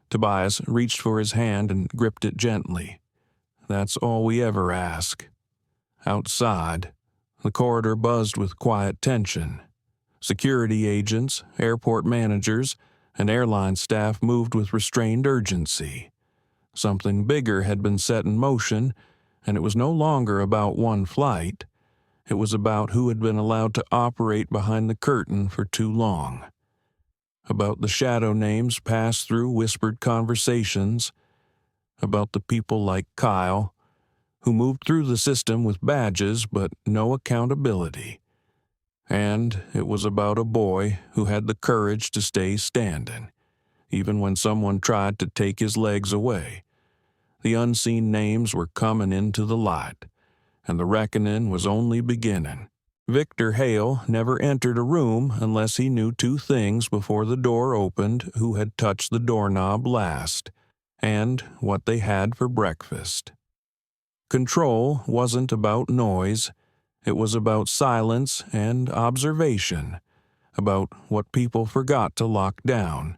Tobias reached for his hand and gripped it gently. "That's all we ever ask." Outside, the corridor buzzed with quiet tension. Security agents, airport managers, and airline staff moved with restrained urgency. Something bigger had been set in motion, and it was no longer about one flight. It was about who had been allowed to operate behind the curtain for too long. About the shadow names passed through whispered conversations. About the people like Kyle, who moved through the system with badges but no accountability. And it was about a boy who had the courage to stay standing, even when someone tried to take his legs away. The unseen names were coming into the light, and the reckoning was only beginning. Victor Hale never entered a room unless he knew two things before the door opened: who had touched the doorknob last, and what they had for breakfast. Control wasn't about noise. It was about silence and observation, about what people forgot to lock down.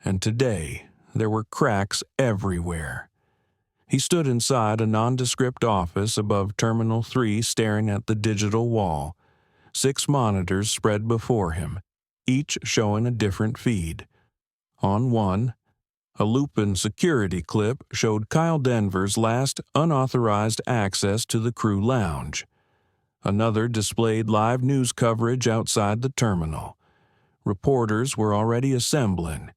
And today, there were cracks everywhere. He stood inside a nondescript office above Terminal 3 staring at the digital wall. 6 monitors spread before him, each showing a different feed. On one, a Lupin security clip showed Kyle Denver's last unauthorized access to the crew lounge. Another displayed live news coverage outside the terminal. Reporters were already assembling.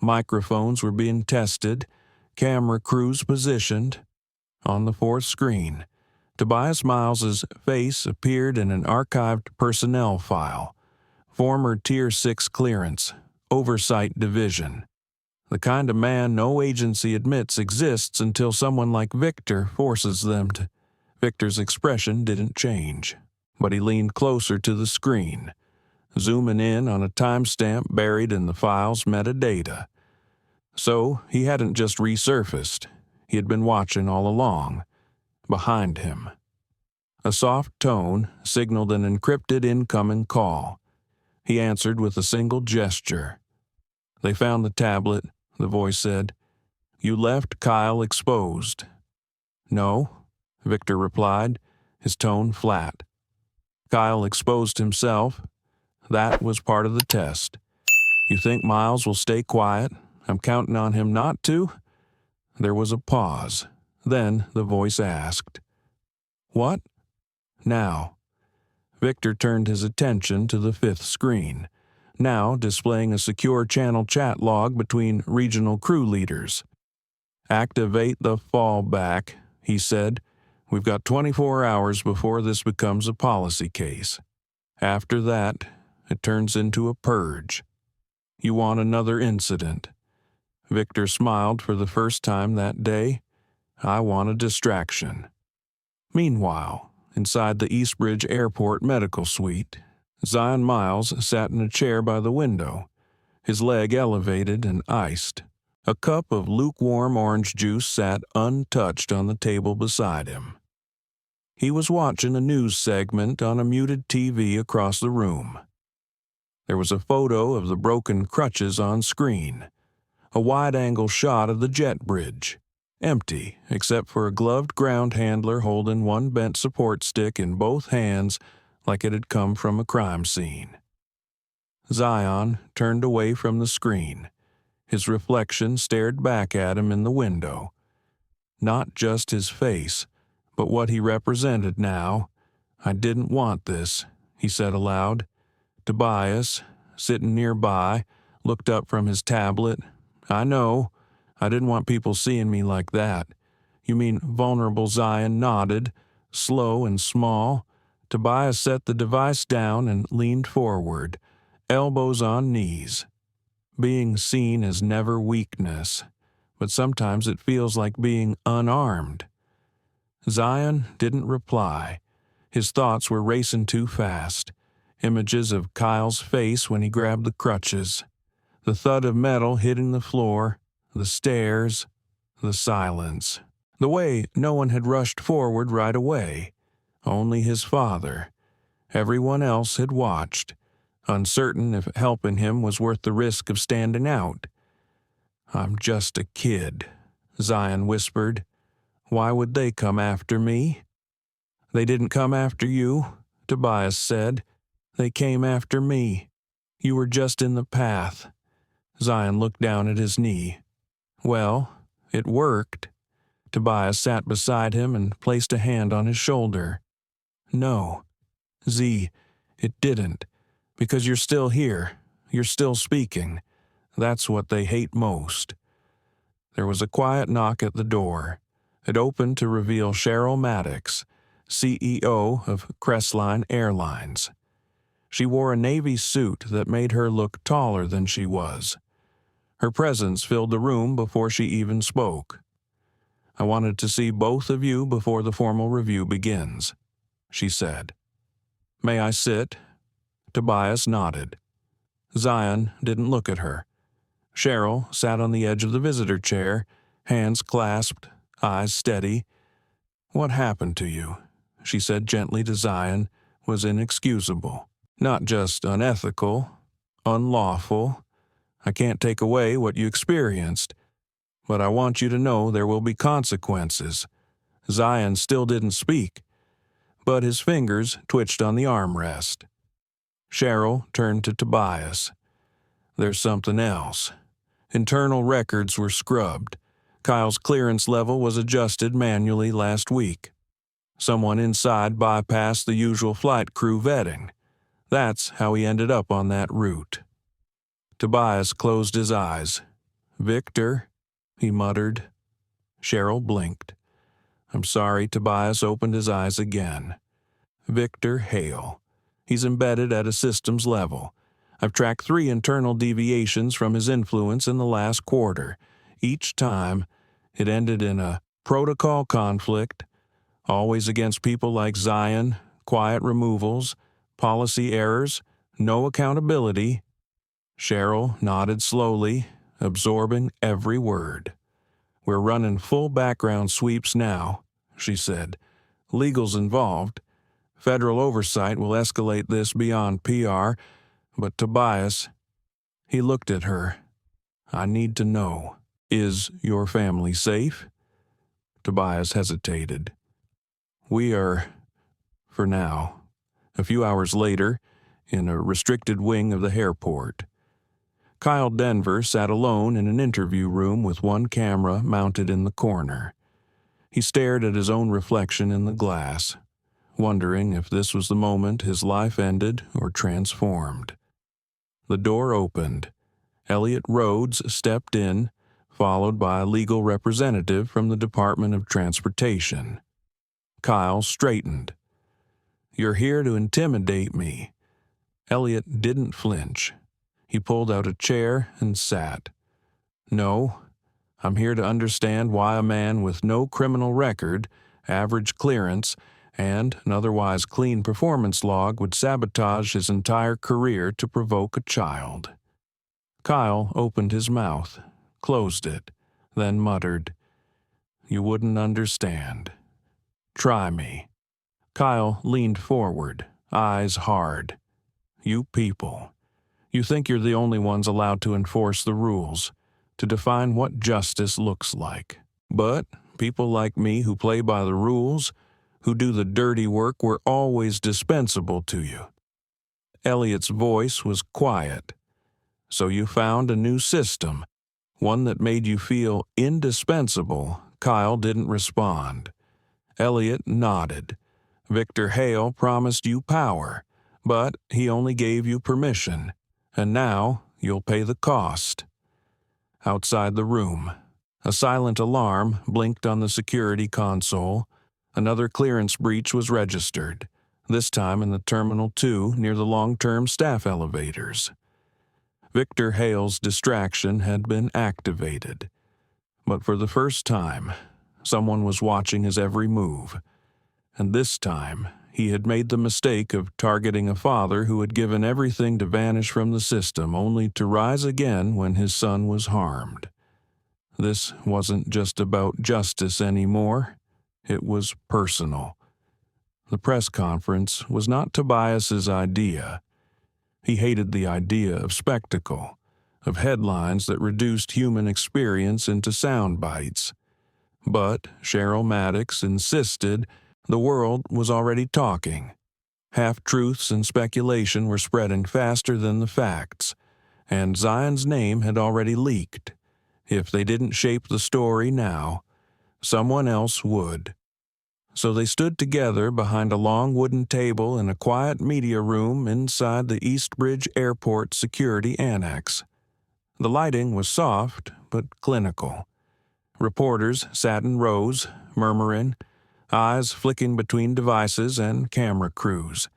Microphones were being tested, camera crews positioned. On the fourth screen, Tobias Miles's face appeared in an archived personnel file. Former Tier 6 clearance, Oversight Division. The kind of man no agency admits exists until someone like Victor forces them to. Victor's expression didn't change, but he leaned closer to the screen, zooming in on a timestamp buried in the file's metadata. So he hadn't just resurfaced. He had been watching all along, behind him. A soft tone signaled an encrypted incoming call. He answered with a single gesture. "They found the tablet," the voice said. "You left Kyle exposed." "No," Victor replied, his tone flat. Kyle exposed himself. That was part of the test. You think Miles will stay quiet? I'm counting on him not to. There was a pause. Then the voice asked, "What?" Now. Victor turned his attention to the fifth screen, now displaying a secure channel chat log between regional crew leaders. "Activate the fallback," he said. "We've got 24 hours before this becomes a policy case. After that, it turns into a purge. You want another incident?" Victor smiled for the first time that day. "I want a distraction." Meanwhile, inside the Eastbridge Airport medical suite, Zion Miles sat in a chair by the window, his leg elevated and iced. A cup of lukewarm orange juice sat untouched on the table beside him. He was watching a news segment on a muted TV across the room. There was a photo of the broken Crutches on screen, a wide-angle shot of the jet bridge, empty except for a gloved ground handler holding one bent support stick in both hands like it had come from a crime scene. Zion turned away from the screen. His reflection stared back at him in the window. Not just his face, but what he represented now. "I didn't want this," he said aloud. Tobias, sitting nearby, looked up from his tablet. "I know. I didn't want people seeing me like that." "You mean vulnerable?" Zion nodded, slow and small. Tobias set the device down and leaned forward, elbows on knees. "Being seen is never weakness, but sometimes it feels like being unarmed." Zion didn't reply. His thoughts were racing too fast. Images of Kyle's face when he grabbed the Crutches, the thud of metal hitting the floor, the stairs, the silence. The way no one had rushed forward right away. Only his father. Everyone else had watched, uncertain if helping him was worth the risk of standing out. "I'm just a kid," Zion whispered. "Why would they come after me?" "They didn't come after you," Tobias said. "They came after me. You were just in the path." Zion looked down at his knee. "Well, it worked." Tobias sat beside him and placed a hand on his shoulder. "No, Z, it didn't. Because you're still here. You're still speaking. That's what they hate most." There was a quiet knock at the door. It opened to reveal Cheryl Maddox, CEO of Crestline Airlines. She wore a navy suit that made her look taller than she was. Her presence filled the room before she even spoke. "I wanted to see both of you before the formal review begins," she said. "May I sit?" Tobias nodded. Zion didn't look at her. Cheryl sat on the edge of the visitor chair, hands clasped, eyes steady. "What happened to you?" she said gently to Zion, "was inexcusable. Not just unethical, unlawful. I can't take away what you experienced, but I want you to know there will be consequences." Zion still didn't speak, but his fingers twitched on the armrest. Cheryl turned to Tobias. "There's something else." Internal records were scrubbed. Kyle's clearance level was adjusted manually last week. Someone inside bypassed the usual flight crew vetting. That's how he ended up on that route. Tobias closed his eyes. "Victor," he muttered. Cheryl blinked. "I'm sorry." Tobias opened his eyes again. "Victor Hale. He's embedded at a systems level. I've tracked 3 internal deviations from his influence in the last quarter. Each time, it ended in a protocol conflict, always against people like Zion, quiet removals, policy errors, no accountability." Cheryl nodded slowly, absorbing every word. "We're running full background sweeps now," she said. "Legal's involved. Federal oversight will escalate this beyond PR, but Tobias," he looked at her, "I need to know. Is your family safe?" Tobias hesitated. "We are, for now." A few hours later, in a restricted wing of the airport, Kyle Denver sat alone in an interview room with one camera mounted in the corner. He stared at his own reflection in the glass, wondering if this was the moment his life ended or transformed. The door opened. Elliot Rhodes stepped in, followed by a legal representative from the Department of Transportation. Kyle straightened. "You're here to intimidate me." Elliot didn't flinch. He pulled out a chair and sat. "No, I'm here to understand why a man with no criminal record, average clearance, and an otherwise clean performance log would sabotage his entire career to provoke a child." Kyle opened his mouth, closed it, then muttered, "You wouldn't understand. Try me." Kyle leaned forward, eyes hard. "You people. You think you're the only ones allowed to enforce the rules, to define what justice looks like. But people like me who play by the rules, who do the dirty work, were always dispensable to you." Elliot's voice was quiet. "So you found a new system, one that made you feel indispensable." Kyle didn't respond. Elliot nodded. "Victor Hale promised you power, but he only gave you permission, and now you'll pay the cost." Outside the room, a silent alarm blinked on the security console. Another clearance breach was registered, this time in the Terminal 2 near the long-term staff elevators. Victor Hale's distraction had been activated. But for the first time, someone was watching his every move. And this time, he had made the mistake of targeting a father who had given everything to vanish from the system only to rise again when his son was harmed. This wasn't just about justice anymore. It was personal. The press conference was not Tobias's idea. He hated the idea of spectacle, of headlines that reduced human experience into sound bites. But Cheryl Maddox insisted the world was already talking. Half-truths and speculation were spreading faster than the facts, and Zion's name had already leaked. If they didn't shape the story now, someone else would. So they stood together behind a long wooden table in a quiet media room inside the Eastbridge Airport Security Annex. The lighting was soft but clinical. Reporters sat in rows, murmuring, eyes flicking between devices and camera crews.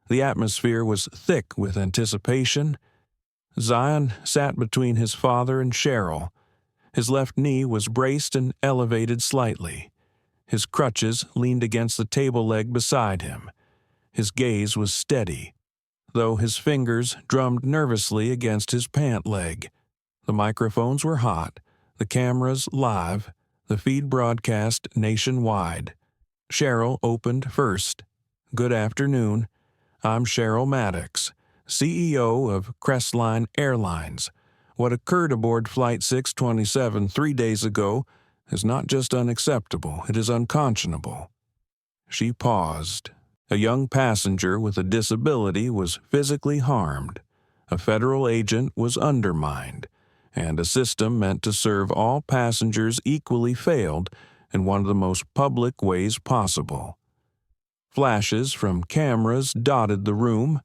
The atmosphere was thick with anticipation. Zion sat between his father and Cheryl. His left knee was braced and elevated slightly. His crutches leaned against the table leg beside him. His gaze was steady, though his fingers drummed nervously against his pant leg. The microphones were hot, the cameras live, the feed broadcast nationwide. Cheryl opened first. "Good afternoon. I'm Cheryl Maddox, CEO of Crestline Airlines. What occurred aboard Flight 627 3 days ago is not just unacceptable, it is unconscionable." She paused. A young passenger with a disability was physically harmed. A federal agent was undermined, and a system meant to serve all passengers equally failed in one of the most public ways possible. Flashes from cameras dotted the room.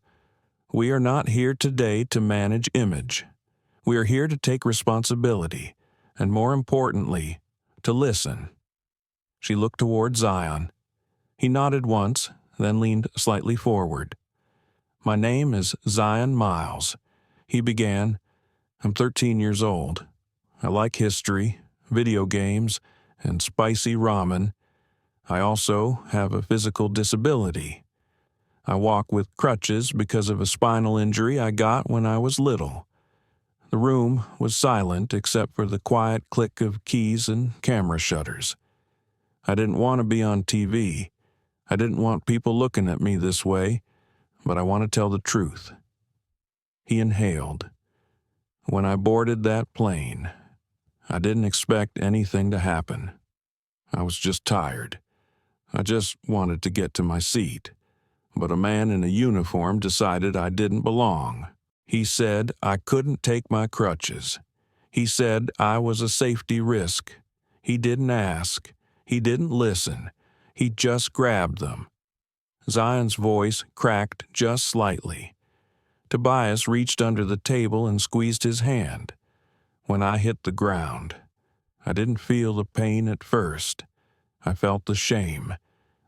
"We are not here today to manage image. We are here to take responsibility, and more importantly, to listen." She looked toward Zion. He nodded once, then leaned slightly forward. "My name is Zion Miles," he began. "I'm 13 years old. I like history, video games, and spicy ramen. I also have a physical disability. I walk with crutches because of a spinal injury I got when I was little." The room was silent except for the quiet click of keys and camera shutters. "I didn't want to be on TV. I didn't want people looking at me this way, but I want to tell the truth." He inhaled. "When I boarded that plane, I didn't expect anything to happen. I was just tired. I just wanted to get to my seat. but a man in a uniform decided I didn't belong. He said I couldn't take my crutches. He said I was a safety risk. He didn't ask. He didn't listen. He just grabbed them. Zion's voice cracked just slightly. Tobias reached under the table and squeezed his hand. When I hit the ground, I didn't feel the pain at first. I felt the shame.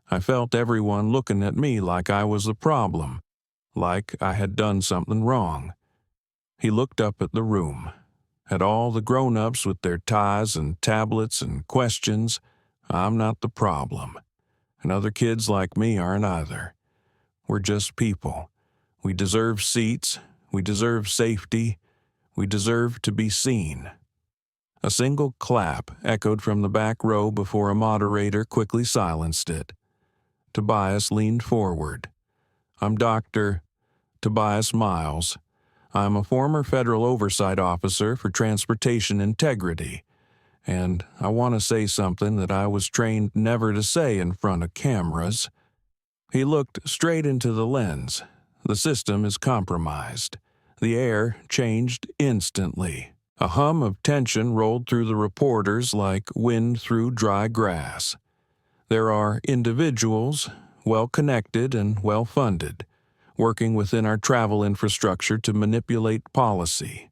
I felt everyone looking at me like I was the problem, like I had done something wrong. He looked up at the room, at all the grown-ups with their ties and tablets and questions. I'm not the problem, and other kids like me aren't either. We're just people. We deserve seats. We deserve safety. We deserve to be seen. A single clap echoed from the back row before a moderator quickly silenced it. Tobias leaned forward. I'm Dr. Tobias Miles. I'm a former federal oversight officer for transportation integrity, and I want to say something that I was trained never to say in front of cameras. He looked straight into the lens. The system is compromised. The air changed instantly. A hum of tension rolled through the reporters like wind through dry grass. There are individuals, well-connected and well-funded, working within our travel infrastructure to manipulate policy,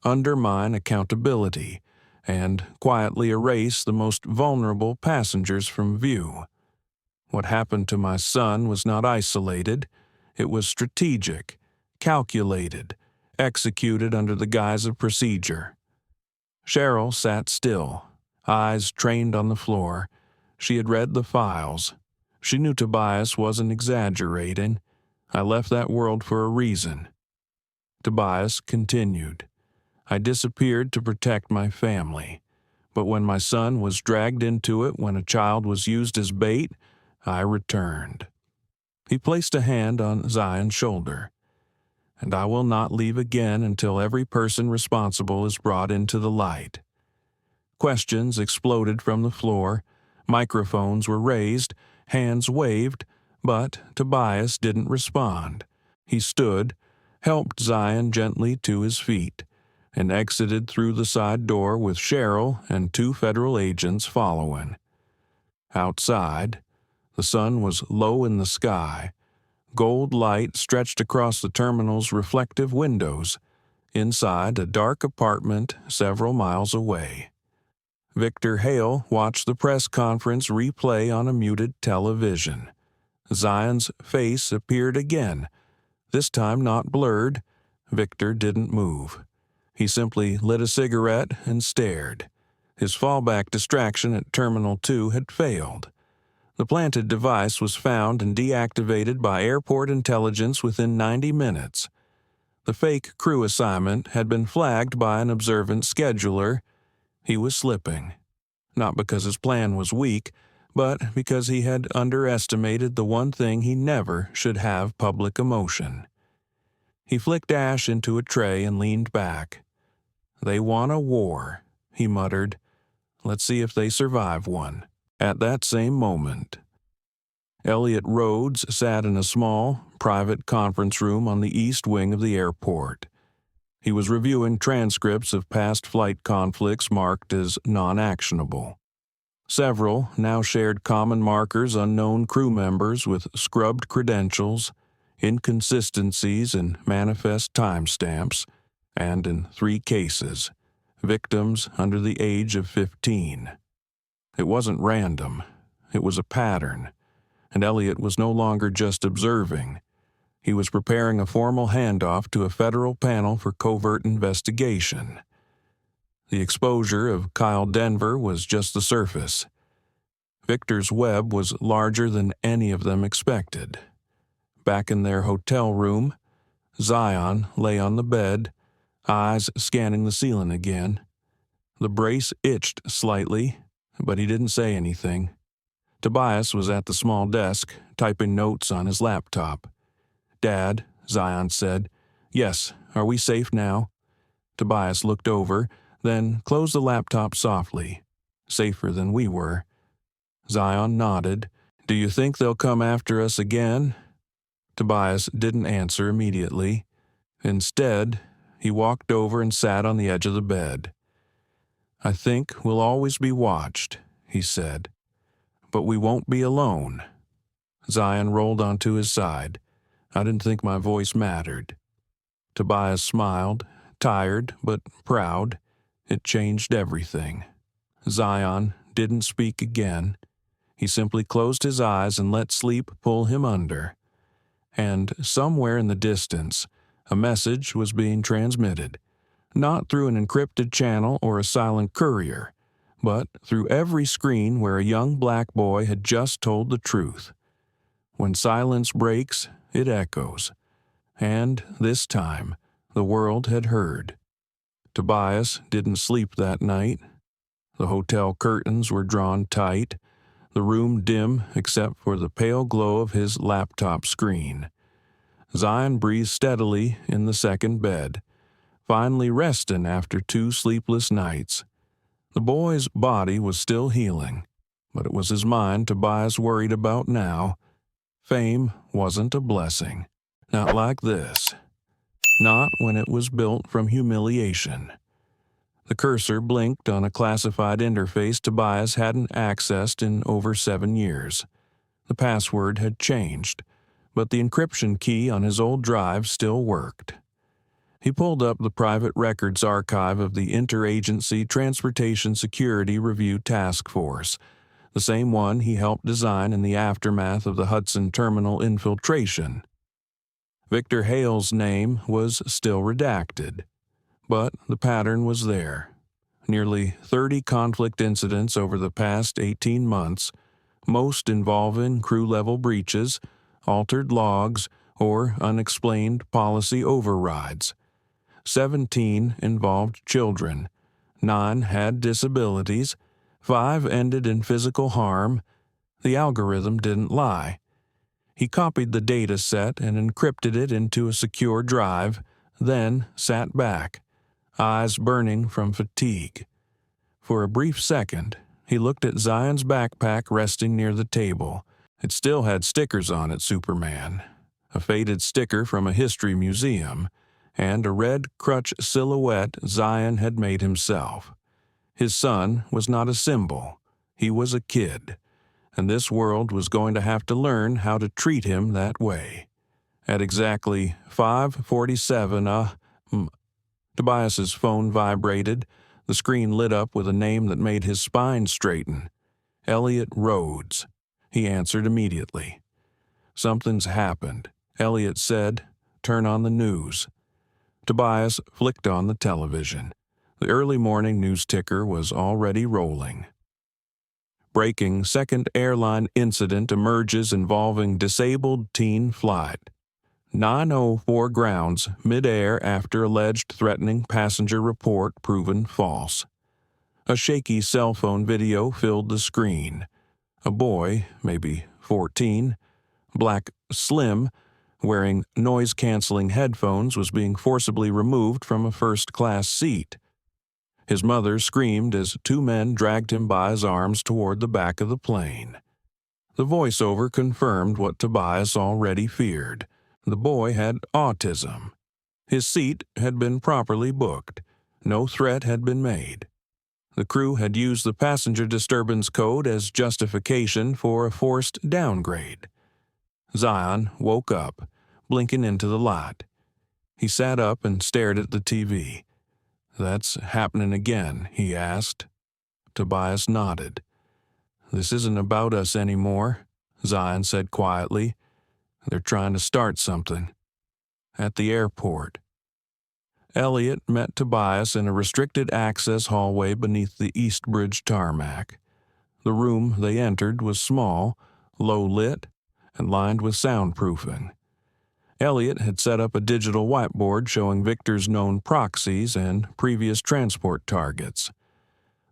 undermine accountability, and quietly erase the most vulnerable passengers from view. What happened to my son was not isolated. It was strategic, calculated, executed under the guise of procedure. Cheryl sat still, eyes trained on the floor. She had read the files. She knew Tobias wasn't exaggerating. I left that world for a reason. Tobias continued. I disappeared to protect my family. But when my son was dragged into it when a child was used as bait, I returned. He placed a hand on Zion's shoulder. And I will not leave again until every person responsible is brought into the light. Questions exploded from the floor. Microphones were raised, hands waved, but Tobias didn't respond. He stood, helped Zion gently to his feet, and exited through the side door with Cheryl and 2 federal agents following. Outside, the sun was low in the sky. Gold light stretched across the terminal's reflective windows, inside a dark apartment several miles away. Victor Hale watched the press conference replay on a muted television. Zion's face appeared again, this time not blurred. Victor didn't move. He simply lit a cigarette and stared. His fallback distraction at Terminal 2 had failed. The planted device was found and deactivated by airport intelligence within 90 minutes. The fake crew assignment had been flagged by an observant scheduler. He was slipping, not because his plan was weak, but because he had underestimated the one thing he never should have: public emotion. He flicked ash into a tray and leaned back. They want a war, he muttered. Let's see if they survive one. At that same moment, Elliot Rhodes sat in a small, private conference room on the east wing of the airport. He was reviewing transcripts of past flight conflicts marked as non-actionable. Several now shared common markers: unknown crew members with scrubbed credentials, inconsistencies in manifest timestamps, and in 3 cases, victims under the age of 15. It wasn't random. It was a pattern, and Elliot was no longer just observing. He was preparing a formal handoff to a federal panel for covert investigation. The exposure of Kyle Denver was just the surface. Victor's web was larger than any of them expected. Back in their hotel room, Zion lay on the bed, eyes scanning the ceiling again. The brace itched slightly, but he didn't say anything. Tobias was at the small desk, typing notes on his laptop. "Dad," Zion said. "Yes, are we safe now?" Tobias looked over, then closed the laptop softly. "Safer than we were." Zion nodded. "Do you think they'll come after us again?" Tobias didn't answer immediately. Instead, he walked over and sat on the edge of the bed. "I think we'll always be watched," he said. "But we won't be alone." Zion rolled onto his side. I didn't think my voice mattered. Tobias smiled, tired but proud. It changed everything. Zion didn't speak again. He simply closed his eyes and let sleep pull him under. And somewhere in the distance, a message was being transmitted, not through an encrypted channel or a silent courier, but through every screen where a young black boy had just told the truth. When silence breaks, it echoes. And this time, the world had heard. Tobias didn't sleep that night. The hotel curtains were drawn tight, the room dim except for the pale glow of his laptop screen. Zion breathed steadily in the second bed, finally resting after 2 sleepless nights. The boy's body was still healing, but it was his mind Tobias worried about now. Fame wasn't a blessing. Not like this. Not when it was built from humiliation. The cursor blinked on a classified interface Tobias hadn't accessed in over 7 years. The password had changed, but the encryption key on his old drive still worked. He pulled up the private records archive of the Interagency Transportation Security Review Task Force, the same one he helped design in the aftermath of the Hudson Terminal infiltration. Victor Hale's name was still redacted, but the pattern was there. Nearly 30 conflict incidents over the past 18 months, most involving crew-level breaches, altered logs, or unexplained policy overrides. 17 involved children, 9 had disabilities, 5 ended in physical harm. The algorithm didn't lie. He copied the data set and encrypted it into a secure drive, then sat back, eyes burning from fatigue. For a brief second, he looked at Zion's backpack resting near the table. It still had stickers on it, Superman, a faded sticker from a history museum, and a red crutch silhouette Zion had made himself. His son was not a symbol. He was a kid, and this world was going to have to learn how to treat him that way. At exactly 5:47, Tobias's phone vibrated. The screen lit up with a name that made his spine straighten. Elliot Rhodes. He answered immediately. "Something's happened," Elliot said. "Turn on the news." Tobias flicked on the television. The early morning news ticker was already rolling. Breaking: second airline incident emerges involving disabled teen flight. 904 grounds midair after alleged threatening passenger report proven false. A shaky cell phone video filled the screen. A boy, maybe 14, black, slim, wearing noise-canceling headphones, was being forcibly removed from a first-class seat. His mother screamed as 2 men dragged him by his arms toward the back of the plane. The voiceover confirmed what Tobias already feared. The boy had autism. His seat had been properly booked. No threat had been made. The crew had used the passenger disturbance code as justification for a forced downgrade. Zion woke up, blinking into the light. He sat up and stared at the TV. "That's happening again?" he asked. Tobias nodded. "This isn't about us anymore," Zion said quietly. "They're trying to start something." At the airport. Elliot met Tobias in a restricted access hallway beneath the East Bridge tarmac. The room they entered was small, low-lit, and lined with soundproofing. Elliot had set up a digital whiteboard showing Victor's known proxies and previous transport targets.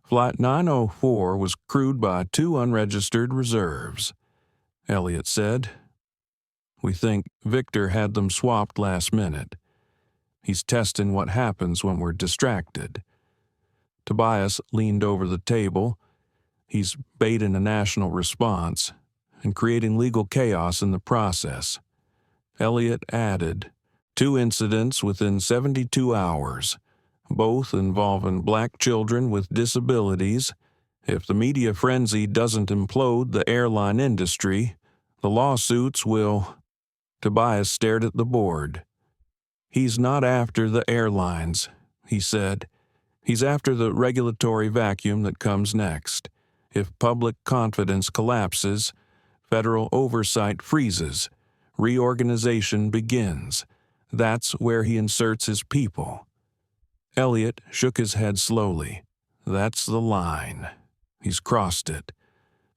Flight 904 was crewed by 2 unregistered reserves. Elliot said, "We think Victor had them swapped last minute. He's testing what happens when we're distracted." Tobias leaned over the table. "He's baiting a national response and creating legal chaos in the process. Elliot added, 2 incidents within 72 hours, both involving black children with disabilities. If the media frenzy doesn't implode the airline industry, the lawsuits will. Tobias stared at the board. He's not after the airlines, he said. He's after the regulatory vacuum that comes next. If public confidence collapses, federal oversight freezes, reorganization begins. That's where he inserts his people. Elliot shook his head slowly. That's the line. He's crossed it.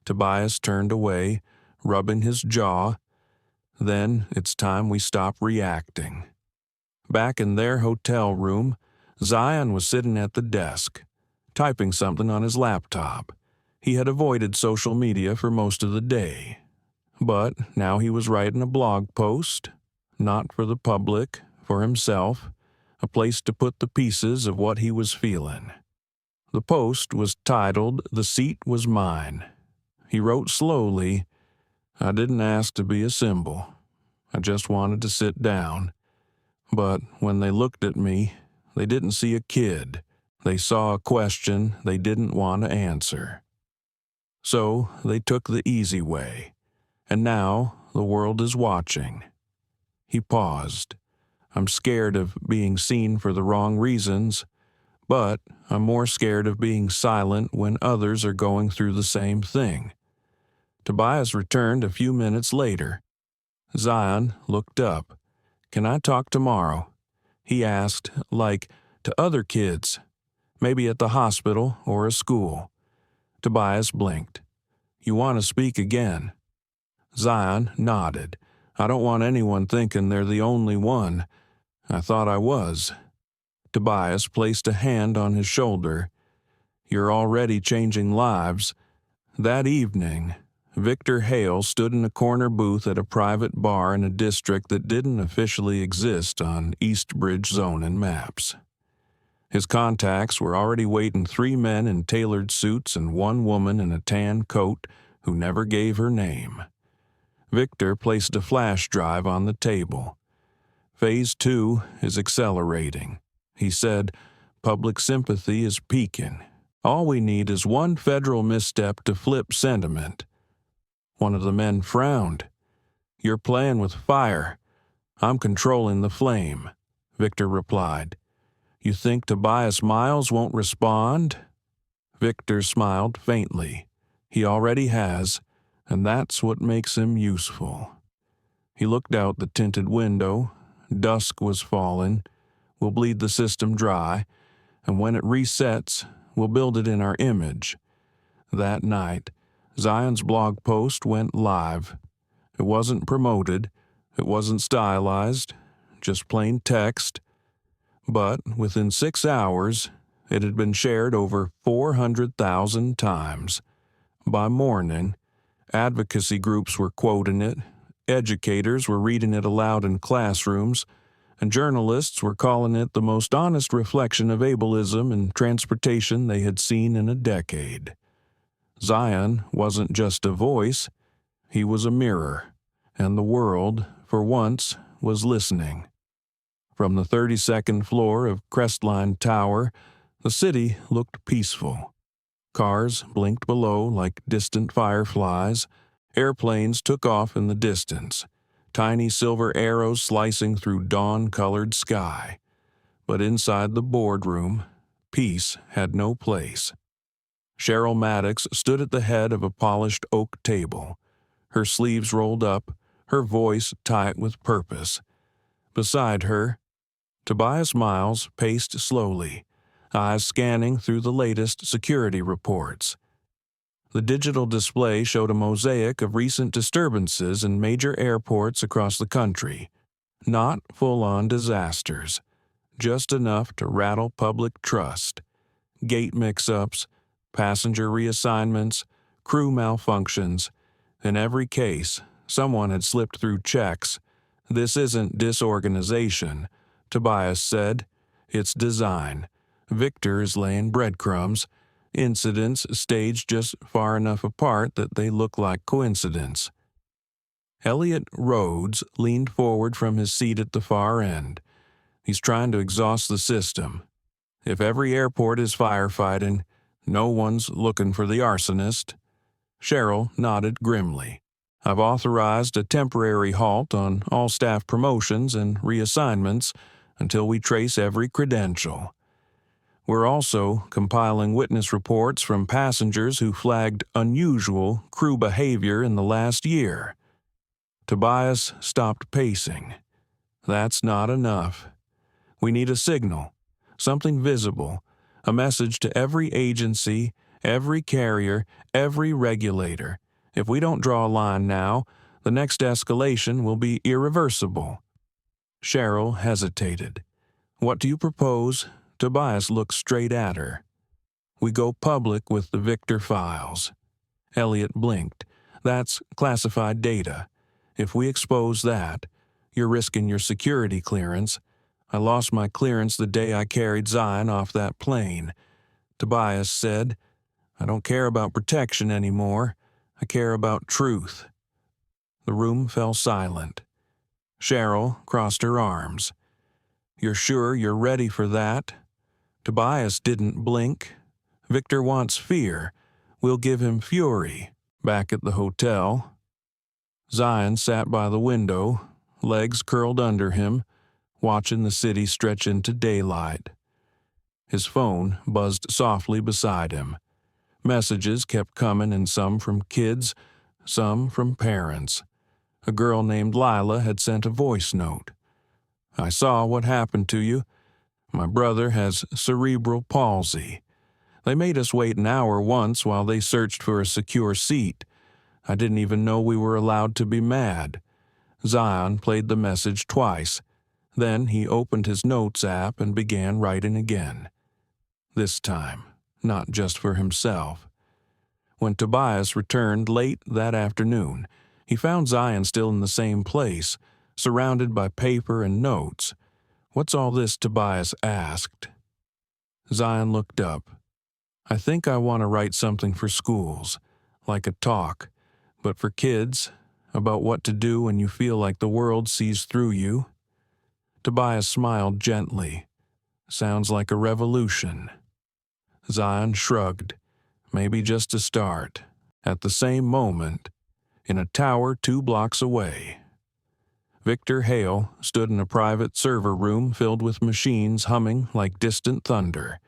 Tobias turned away, rubbing his jaw. Then it's time we stop reacting. Back in their hotel room, Zion was sitting at the desk, typing something on his laptop. He had avoided social media for most of the day. But now he was writing a blog post, not for the public, for himself, a place to put the pieces of what he was feeling. The post was titled, "The Seat Was Mine." He wrote slowly, "I didn't ask to be a symbol. I just wanted to sit down. But when they looked at me, they didn't see a kid. They saw a question they didn't want to answer. So they took the easy way. And now the world is watching." He paused. "I'm scared of being seen for the wrong reasons, but I'm more scared of being silent when others are going through the same thing." Tobias returned a few minutes later. Zion looked up. "Can I talk tomorrow?" he asked, like to other kids, maybe at the hospital or a school. Tobias blinked. "You want to speak again?" Zion nodded. "I don't want anyone thinking they're the only one. I thought I was." Tobias placed a hand on his shoulder. "You're already changing lives." That evening, Victor Hale stood in a corner booth at a private bar in a district that didn't officially exist on East Bridge zoning maps. His contacts were already waiting 3 men in tailored suits and 1 woman in a tan coat who never gave her name. Victor placed a flash drive on the table. "Phase 2 is accelerating," he said. "Public sympathy is peaking. All we need is 1 federal misstep to flip sentiment." One of the men frowned. "You're playing with fire. I'm controlling the flame," Victor replied. "You think Tobias Miles won't respond?" Victor smiled faintly. "He already has, and that's what makes him useful." He looked out the tinted window. Dusk was falling. "We'll bleed the system dry, and when it resets, we'll build it in our image." That night, Zion's blog post went live. It wasn't promoted. It wasn't stylized. Just plain text. But within 6 hours, it had been shared over 400,000 times. By morning, advocacy groups were quoting it, educators were reading it aloud in classrooms, and journalists were calling it the most honest reflection of ableism in transportation they had seen in a decade. Zion wasn't just a voice, he was a mirror, and the world, for once, was listening. From the 32nd floor of Crestline Tower, the city looked peaceful. Cars blinked below like distant fireflies. Airplanes took off in the distance, tiny silver arrows slicing through dawn-colored sky. But inside the boardroom, peace had no place. Cheryl Maddox stood at the head of a polished oak table, her sleeves rolled up, her voice tight with purpose. Beside her, Tobias Miles paced slowly, eyes scanning through the latest security reports. The digital display showed a mosaic of recent disturbances in major airports across the country. Not full-on disasters, just enough to rattle public trust. Gate mix-ups, passenger reassignments, crew malfunctions. In every case, someone had slipped through checks. "This isn't disorganization," Tobias said. "It's design. Victor is laying breadcrumbs. Incidents staged just far enough apart that they look like coincidence." Elliot Rhodes leaned forward from his seat at the far end. He's trying to exhaust the system. If every airport is firefighting, no one's looking for the arsonist. Cheryl nodded grimly. I've authorized a temporary halt on all staff promotions and reassignments until we trace every credential. We're also compiling witness reports from passengers who flagged unusual crew behavior in the last year. Tobias stopped pacing. That's not enough. We need a signal, something visible, a message to every agency, every carrier, every regulator. If we don't draw a line now, the next escalation will be irreversible. Cheryl hesitated. What do you propose? Tobias looked straight at her. We go public with the Victor files. Elliot blinked. That's classified data. If we expose that, you're risking your security clearance. I lost my clearance the day I carried Zion off that plane. Tobias said, I don't care about protection anymore. I care about truth. The room fell silent. Cheryl crossed her arms. You're sure you're ready for that? Tobias didn't blink. Victor wants fear. We'll give him fury. Back at the hotel, Zion sat by the window, legs curled under him, watching the city stretch into daylight. His phone buzzed softly beside him. Messages kept coming, and some from kids, some from parents. A girl named Lila had sent a voice note. I saw what happened to you. My brother has cerebral palsy. They made us wait an hour once while they searched for a secure seat. I didn't even know we were allowed to be mad. Zion played the message twice. Then he opened his notes app and began writing again. This time, not just for himself. When Tobias returned late that afternoon, he found Zion still in the same place, surrounded by paper and notes. What's all this? Tobias asked. Zion looked up. I think I want to write something for schools, like a talk, but for kids, about what to do when you feel like the world sees through you. Tobias smiled gently. Sounds like a revolution. Zion shrugged. Maybe just a start. At the same moment, in a tower 2 blocks away, Victor Hale stood in a private server room filled with machines humming like distant thunder.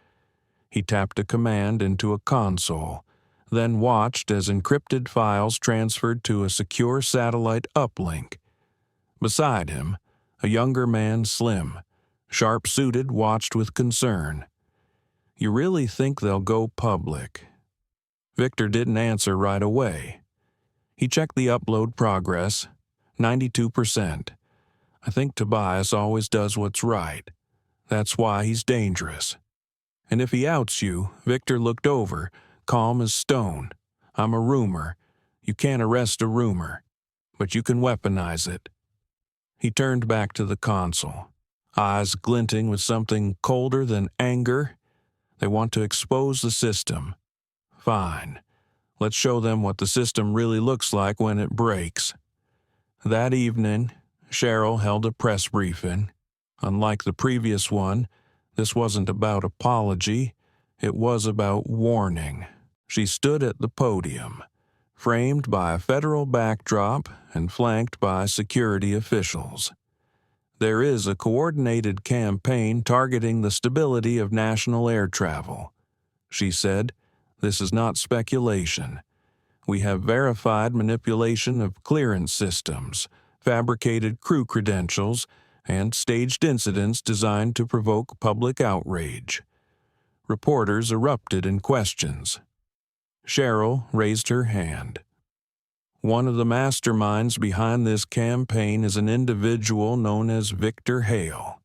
He tapped a command into a console, then watched as encrypted files transferred to a secure satellite uplink. Beside him, a younger man, slim, sharp-suited, watched with concern. You really think they'll go public? Victor didn't answer right away. He checked the upload progress, 92%. I think Tobias always does what's right. That's why he's dangerous. And if he outs you, Victor looked over, calm as stone. I'm a rumor. You can't arrest a rumor, but you can weaponize it. He turned back to the console, eyes glinting with something colder than anger. They want to expose the system. Fine. Let's show them what the system really looks like when it breaks. That evening, Cheryl held a press briefing. Unlike the previous one, this wasn't about apology. It was about warning. She stood at the podium, framed by a federal backdrop and flanked by security officials. There is a coordinated campaign targeting the stability of national air travel. She said, this is not speculation. We have verified manipulation of clearance systems, fabricated crew credentials, and staged incidents designed to provoke public outrage. Reporters erupted in questions. Cheryl raised her hand. One of the masterminds behind this campaign is an individual known as Victor Hale.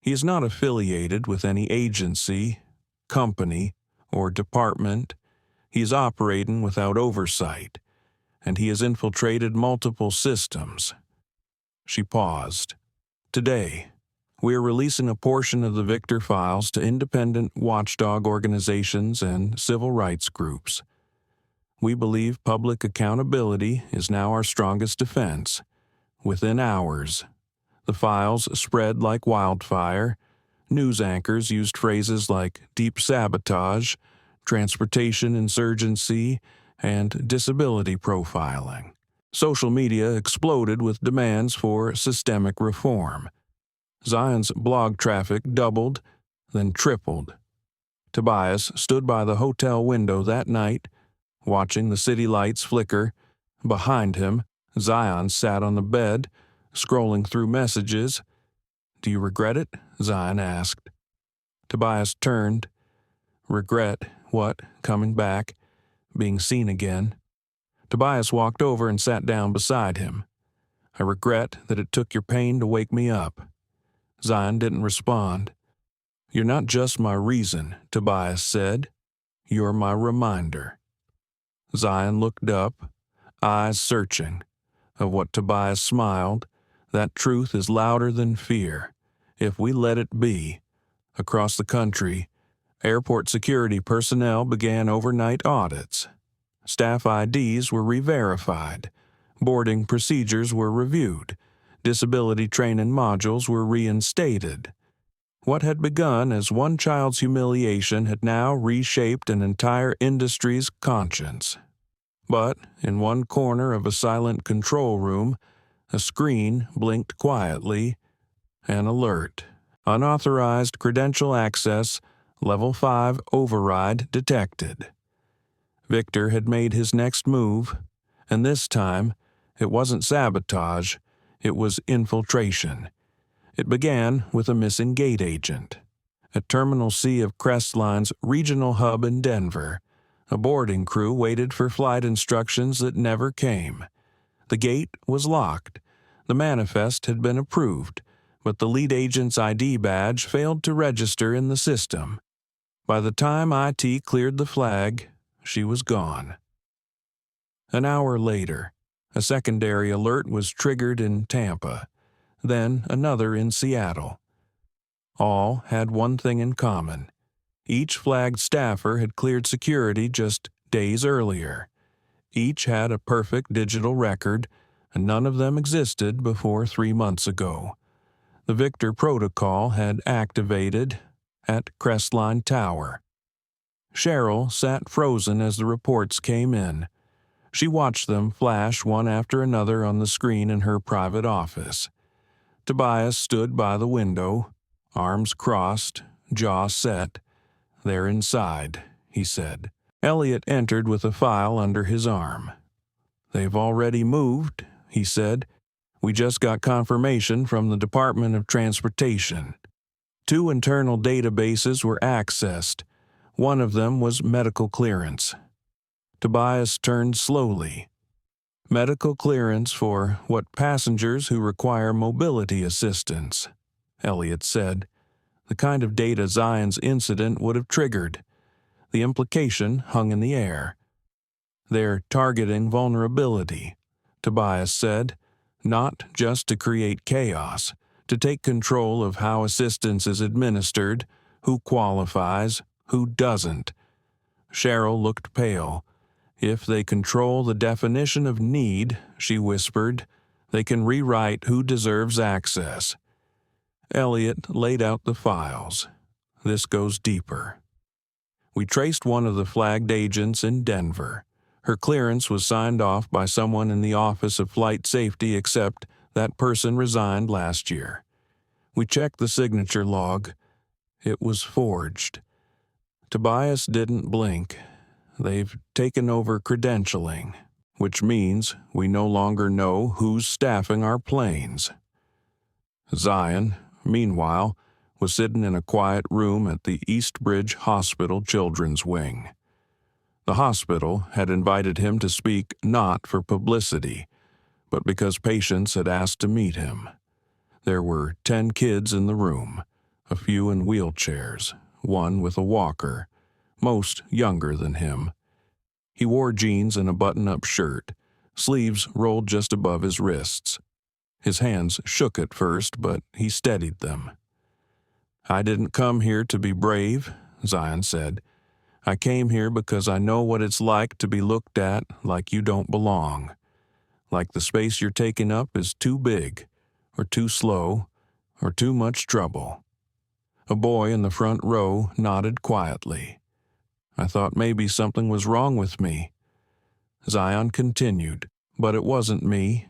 He is not affiliated with any agency, company, or department. He is operating without oversight, and he has infiltrated multiple systems. She paused. Today, we are releasing a portion of the Victor files to independent watchdog organizations and civil rights groups. We believe public accountability is now our strongest defense. Within hours, the files spread like wildfire. News anchors used phrases like deep sabotage, transportation insurgency, and disability profiling. Social media exploded with demands for systemic reform. Zion's blog traffic doubled, then tripled. Tobias stood by the hotel window that night, watching the city lights flicker. Behind him, Zion sat on the bed, scrolling through messages. "Do you regret it?" Zion asked. Tobias turned. Regret what? Coming back? Being seen again? Tobias walked over and sat down beside him. "I regret that it took your pain to wake me up." Zion didn't respond. "You're not just my reason," Tobias said. "You're my reminder." Zion looked up, eyes searching. Of what Tobias smiled, "That truth is louder than fear, if we let it be." Across the country, airport security personnel began overnight audits. Staff IDs were re-verified. Boarding procedures were reviewed. Disability training modules were reinstated. What had begun as one child's humiliation had now reshaped an entire industry's conscience. But in one corner of a silent control room, a screen blinked quietly. An alert. Unauthorized credential access, Level 5 override detected. Victor had made his next move, and this time, it wasn't sabotage, it was infiltration. It began with a missing gate agent. At Terminal C of Crestline's regional hub in Denver, a boarding crew waited for flight instructions that never came. The gate was locked. The manifest had been approved, but the lead agent's ID badge failed to register in the system. By the time IT cleared the flag, she was gone. An hour later, a secondary alert was triggered in Tampa, then another in Seattle. All had one thing in common. Each flagged staffer had cleared security just days earlier. Each had a perfect digital record, and none of them existed before 3 months ago. The Victor protocol had activated at Crestline Tower. Cheryl sat frozen as the reports came in. She watched them flash one after another on the screen in her private office. Tobias stood by the window, arms crossed, jaw set. "They're inside," he said. Elliot entered with a file under his arm. "They've already moved," he said. "We just got confirmation from the Department of Transportation. 2 internal databases were accessed. One of them was medical clearance." Tobias turned slowly. "Medical clearance for what passengers who require mobility assistance," Elliot said. "The kind of data Zion's incident would have triggered." The implication hung in the air. "They're targeting vulnerability," Tobias said, "not just to create chaos, to take control of how assistance is administered, who qualifies, who doesn't." Cheryl looked pale. "If they control the definition of need," she whispered, "they can rewrite who deserves access." Elliot laid out the files. "This goes deeper. We traced one of the flagged agents in Denver. Her clearance was signed off by someone in the Office of Flight Safety, except that person resigned last year. We checked the signature log. It was forged." Tobias didn't blink. "They've taken over credentialing, which means we no longer know who's staffing our planes." Zion, meanwhile, was sitting in a quiet room at the Eastbridge Hospital Children's Wing. The hospital had invited him to speak not for publicity, but because patients had asked to meet him. There were 10 kids in the room, a few in wheelchairs, one with a walker, most younger than him. He wore jeans and a button-up shirt, sleeves rolled just above his wrists. His hands shook at first, but he steadied them. "I didn't come here to be brave," Zion said. I came here because I know what it's like to be looked at like you don't belong, like the space you're taking up is too big, or too slow, or too much trouble." A boy in the front row nodded quietly. I thought maybe something was wrong with me. Zion continued, "But it wasn't me.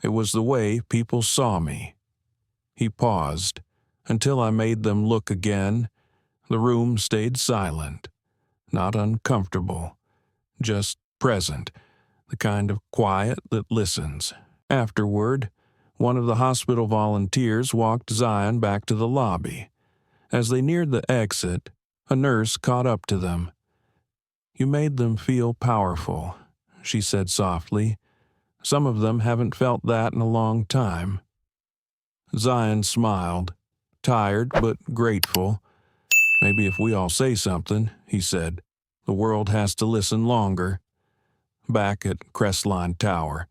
It was the way people saw me." He paused. Until I made them look again, the room stayed silent. Not uncomfortable, just present, the kind of quiet that listens. Afterward, one of the hospital volunteers walked Zion back to the lobby. As they neared the exit, a nurse caught up to them. "You made them feel powerful," she said softly. "Some of them haven't felt that in a long time." Zion smiled, tired but grateful. "Maybe if we all say something," he said, "the world has to listen longer." Back at Crestline Tower,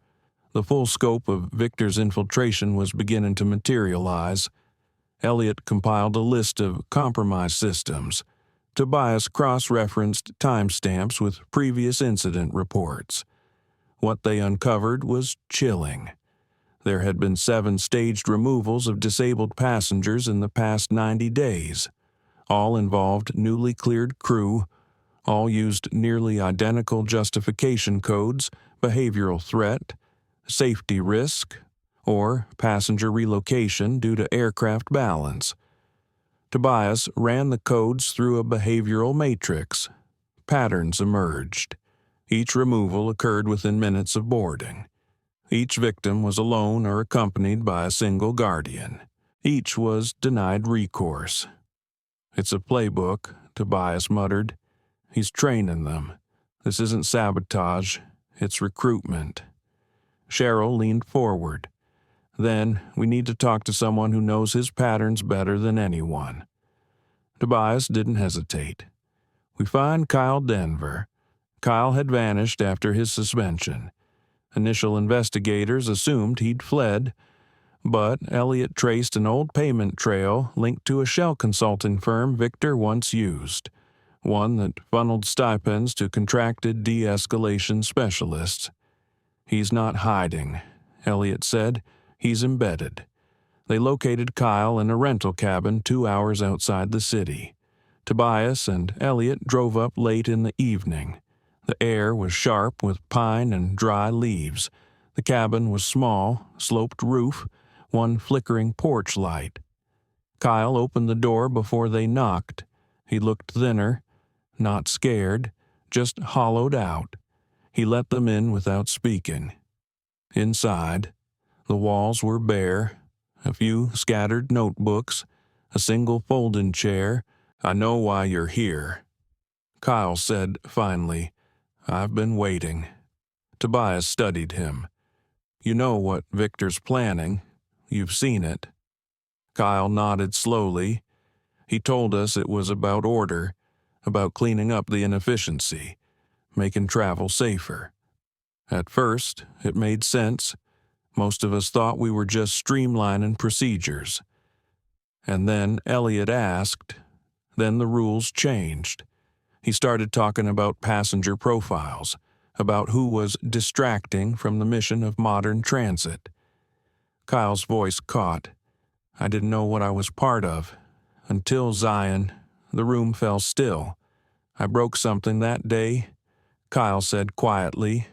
the full scope of Victor's infiltration was beginning to materialize. Elliot compiled a list of compromise systems. Tobias cross-referenced timestamps with previous incident reports. What they uncovered was chilling. There had been 7 staged removals of disabled passengers in the past 90 days. All involved newly cleared crew, all used nearly identical justification codes, behavioral threat, safety risk, or passenger relocation due to aircraft balance. Tobias ran the codes through a behavioral matrix. Patterns emerged. Each removal occurred within minutes of boarding. Each victim was alone or accompanied by a single guardian. Each was denied recourse. "It's a playbook," Tobias muttered. "He's training them. This isn't sabotage, it's recruitment." Cheryl leaned forward. "Then we need to talk to someone who knows his patterns better than anyone." Tobias didn't hesitate. "We find Kyle Denver." Kyle had vanished after his suspension. Initial investigators assumed he'd fled, but Elliot traced an old payment trail linked to a shell consulting firm Victor once used, one that funneled stipends to contracted de-escalation specialists. "He's not hiding," Elliot said. "He's embedded." They located Kyle in a rental cabin 2 hours outside the city. Tobias and Elliot drove up late in the evening. The air was sharp with pine and dry leaves. The cabin was small, sloped roof, one flickering porch light. Kyle opened the door before they knocked. He looked thinner, not scared, just hollowed out. He let them in without speaking. Inside, the walls were bare, a few scattered notebooks, a single folding chair. "I know why you're here," Kyle said finally. "I've been waiting." Tobias studied him. "You know what Victor's planning. You've seen it." Kyle nodded slowly. "He told us it was about order, about cleaning up the inefficiency, making travel safer. At first, it made sense. Most of us thought we were just streamlining procedures. And then Elliot asked. Then the rules changed. He started talking about passenger profiles, about who was distracting from the mission of modern transit." Kyle's voice caught. "I didn't know what I was part of. Until Zion, the room fell still. I broke something that day," Kyle said quietly.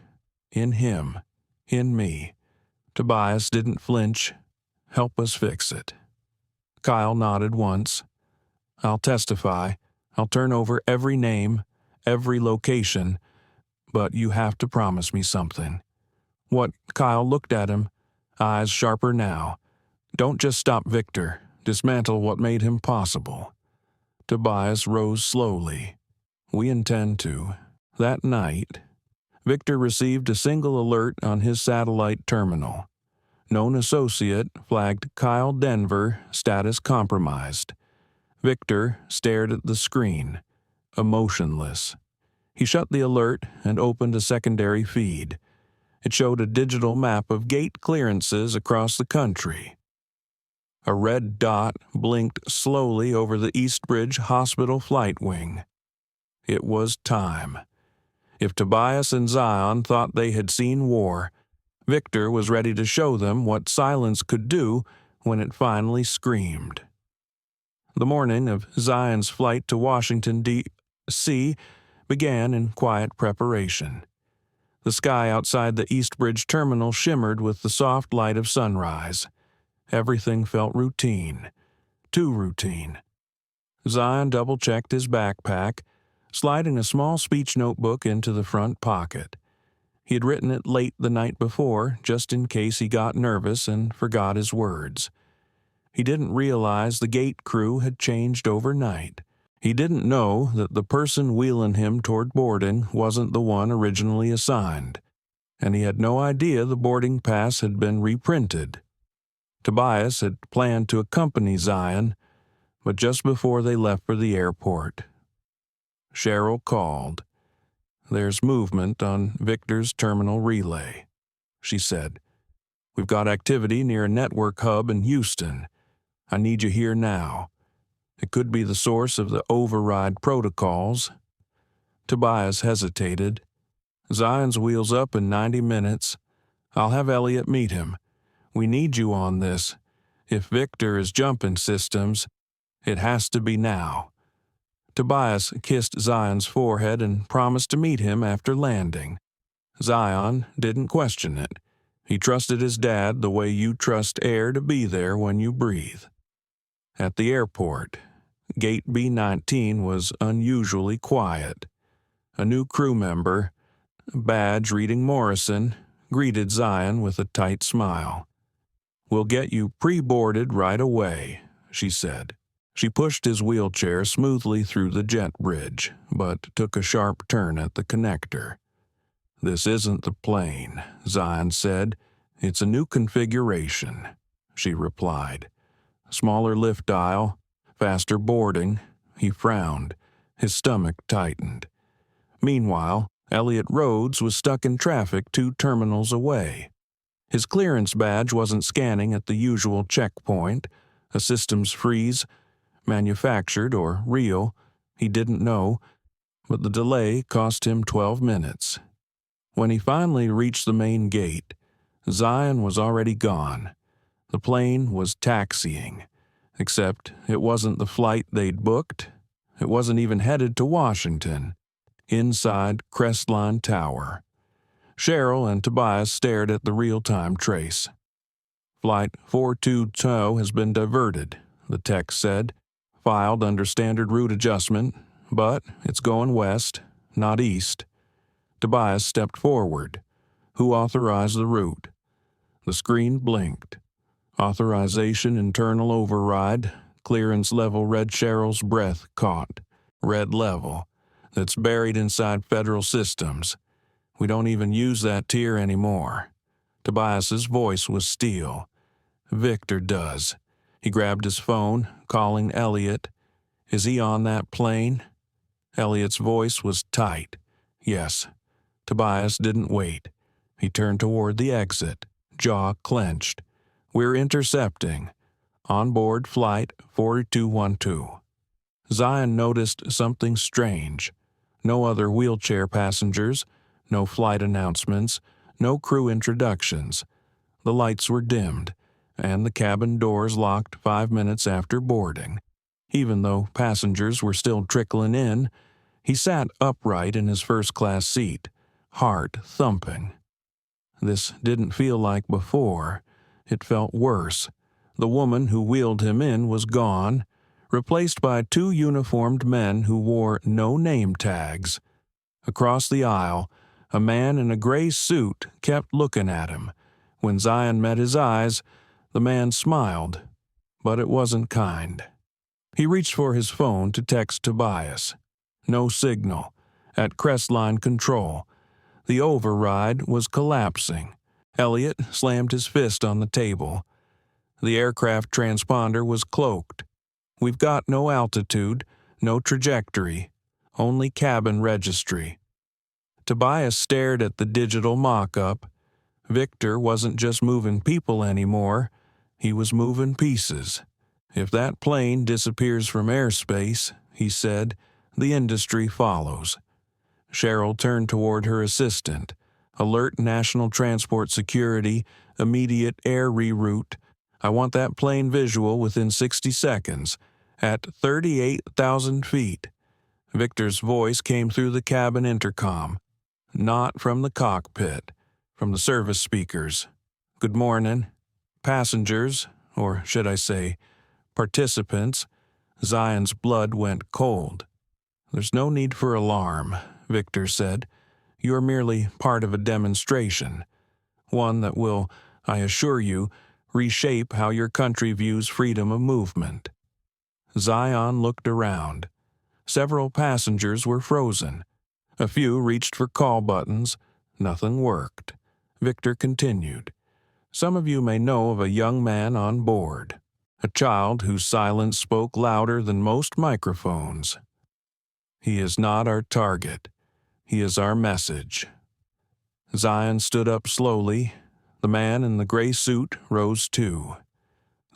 "In him. In me." Tobias didn't flinch. "Help us fix it." Kyle nodded once. "I'll testify. I'll turn over every name, every location, but you have to promise me something." "What?" Kyle looked at him, eyes sharper now. "Don't just stop Victor. Dismantle what made him possible." Tobias rose slowly. "We intend to." That night, Victor received a single alert on his satellite terminal. Known associate flagged Kyle Denver, status compromised. Victor stared at the screen, emotionless. He shut the alert and opened a secondary feed. It showed a digital map of gate clearances across the country. A red dot blinked slowly over the Eastbridge Hospital flight wing. It was time. If Tobias and Zion thought they had seen war, Victor was ready to show them what silence could do when it finally screamed. The morning of Zion's flight to Washington, D.C. began in quiet preparation. The sky outside the Eastbridge terminal shimmered with the soft light of sunrise. Everything felt routine. Too routine. Zion double-checked his backpack, sliding a small speech notebook into the front pocket. He had written it late the night before, just in case he got nervous and forgot his words. He didn't realize the gate crew had changed overnight. He didn't know that the person wheeling him toward boarding wasn't the one originally assigned, and he had no idea the boarding pass had been reprinted. Tobias had planned to accompany Zion, but just before they left for the airport, Cheryl called. "There's movement on Victor's terminal relay," she said. "We've got activity near a network hub in Houston. I need you here now. It could be the source of the override protocols." Tobias hesitated. "Zion's wheels up in 90 minutes. I'll have Elliot meet him. We need you on this. If Victor is jumping systems, it has to be now." Tobias kissed Zion's forehead and promised to meet him after landing. Zion didn't question it. He trusted his dad the way you trust air to be there when you breathe. At the airport, Gate B-19 was unusually quiet. A new crew member, badge reading Morrison, greeted Zion with a tight smile. "We'll get you pre-boarded right away," she said. She pushed his wheelchair smoothly through the jet bridge, but took a sharp turn at the connector. "This isn't the plane," Zion said. "It's a new configuration," she replied. "Smaller lift aisle, faster boarding." He frowned. His stomach tightened. Meanwhile, Elliot Rhodes was stuck in traffic 2 terminals away. His clearance badge wasn't scanning at the usual checkpoint. A systems freeze, manufactured or real, he didn't know, but the delay cost him 12 minutes. When he finally reached the main gate, Zion was already gone. The plane was taxiing, except it wasn't the flight they'd booked. It wasn't even headed to Washington. Inside Crestline Tower, Cheryl and Tobias stared at the real-time trace. "Flight 422 has been diverted," the text said. "Filed under standard route adjustment, but it's going west, not east." Tobias stepped forward. "Who authorized the route?" The screen blinked. "Authorization internal override, clearance level red." Cheryl's breath caught. "Red level. That's buried inside federal systems. We don't even use that tier anymore." Tobias's voice was steel. "Victor does." He grabbed his phone, calling Elliot. "Is he on that plane?" Elliot's voice was tight. "Yes." Tobias didn't wait. He turned toward the exit, jaw clenched. "We're intercepting. On board flight 4212. Zion noticed something strange. No other wheelchair passengers, no flight announcements, no crew introductions. The lights were dimmed, and the cabin doors locked 5 minutes after boarding. Even though passengers were still trickling in, he sat upright in his first-class seat, heart thumping. This didn't feel like before. It felt worse. The woman who wheeled him in was gone, replaced by 2 uniformed men who wore no name tags. Across the aisle, a man in a gray suit kept looking at him. When Zion met his eyes, the man smiled, but it wasn't kind. He reached for his phone to text Tobias. No signal. At Crestline Control. The override was collapsing. Elliot slammed his fist on the table. The aircraft transponder was cloaked. "We've got no altitude, no trajectory, only cabin registry." Tobias stared at the digital mock-up. Victor wasn't just moving people anymore. He was moving pieces. "If that plane disappears from airspace," he said, The industry follows. Cheryl turned toward her assistant. Alert National Transport Security, immediate air reroute. I want that plane visual within 60 seconds, at 38,000 feet. Victor's voice came through the cabin intercom, not from the cockpit, from the service speakers. Good morning. Passengers, or should I say, participants. Zion's blood went cold. There's no need for alarm, Victor said. You are merely part of a demonstration, one that will, I assure you, reshape how your country views freedom of movement. Zion looked around. Several passengers were frozen. A few reached for call buttons. Nothing worked. Victor continued. Some of you may know of a young man on board, a child whose silence spoke louder than most microphones. He is not our target. He is our message. Zion stood up slowly. The man in the gray suit rose too.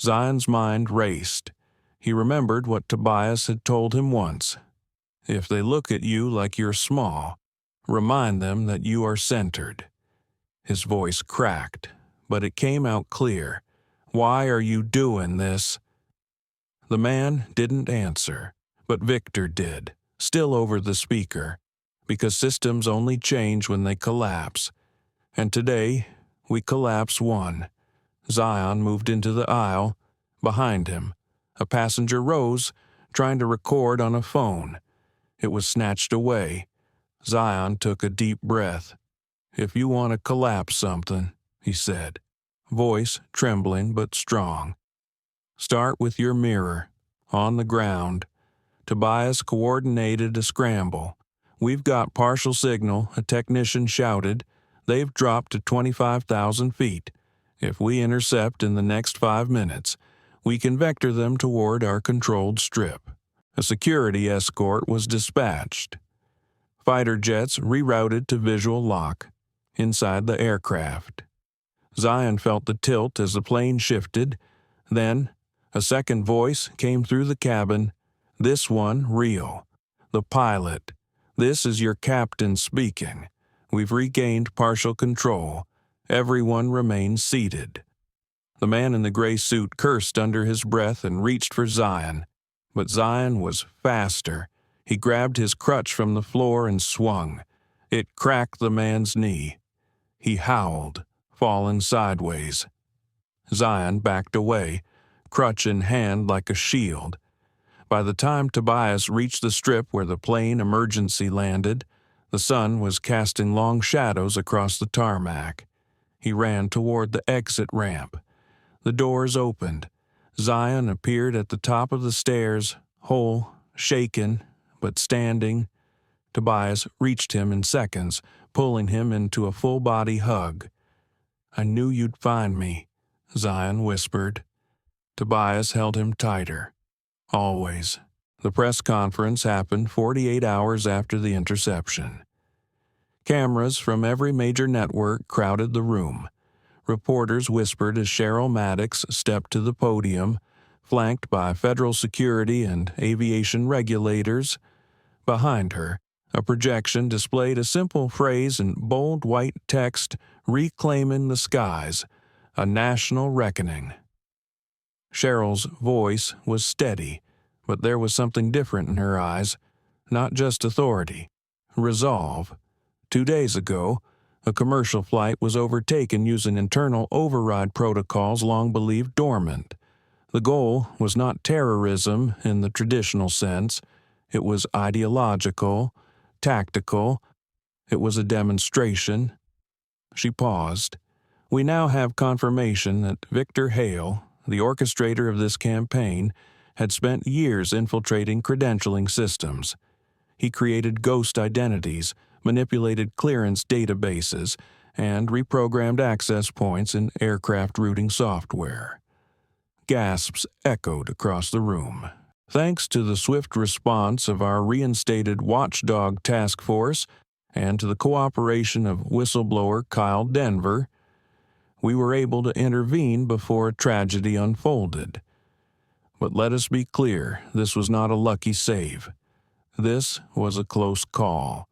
Zion's mind raced. He remembered what Tobias had told him once. If they look at you like you're small, remind them that you are centered. His voice cracked, but it came out clear. Why are you doing this? The man didn't answer, but Victor did, still over the speaker, because systems only change when they collapse. And today, we collapse one. Zion moved into the aisle. Behind him, a passenger rose, trying to record on a phone. It was snatched away. Zion took a deep breath. If you want to collapse something, he said, voice trembling but strong. Start with your mirror, on the ground. Tobias coordinated a scramble. We've got partial signal, a technician shouted. They've dropped to 25,000 feet. If we intercept in the next 5 minutes, we can vector them toward our controlled strip. A security escort was dispatched. Fighter jets rerouted to visual lock, inside the aircraft. Zion felt the tilt as the plane shifted. Then, a second voice came through the cabin. This one real. The pilot. This is your captain speaking. We've regained partial control. Everyone remains seated. The man in the gray suit cursed under his breath and reached for Zion. But Zion was faster. He grabbed his crutch from the floor and swung. It cracked the man's knee. He howled, falling sideways. Zion backed away, crutch in hand like a shield. By the time Tobias reached the strip where the plane emergency landed, the sun was casting long shadows across the tarmac. He ran toward the exit ramp. The doors opened. Zion appeared at the top of the stairs, whole, shaken, but standing. Tobias reached him in seconds, pulling him into a full-body hug. I knew you'd find me, Zion whispered. Tobias held him tighter. Always. The press conference happened 48 hours after the interception. Cameras from every major network crowded the room. Reporters whispered as Cheryl Maddox stepped to the podium, flanked by federal security and aviation regulators. Behind her, a projection displayed a simple phrase in bold white text, reclaiming the skies, a national reckoning. Cheryl's voice was steady, but there was something different in her eyes, not just authority, resolve. 2 days ago, a commercial flight was overtaken using internal override protocols long believed dormant. The goal was not terrorism in the traditional sense. It was ideological, tactical. It was a demonstration. She paused. We now have confirmation that Victor Hale, the orchestrator of this campaign, had spent years infiltrating credentialing systems. He created ghost identities, manipulated clearance databases, and reprogrammed access points in aircraft routing software. Gasps echoed across the room. Thanks to the swift response of our reinstated watchdog task force and to the cooperation of whistleblower Kyle Denver, we were able to intervene before a tragedy unfolded. But let us be clear, this was not a lucky save. This was a close call,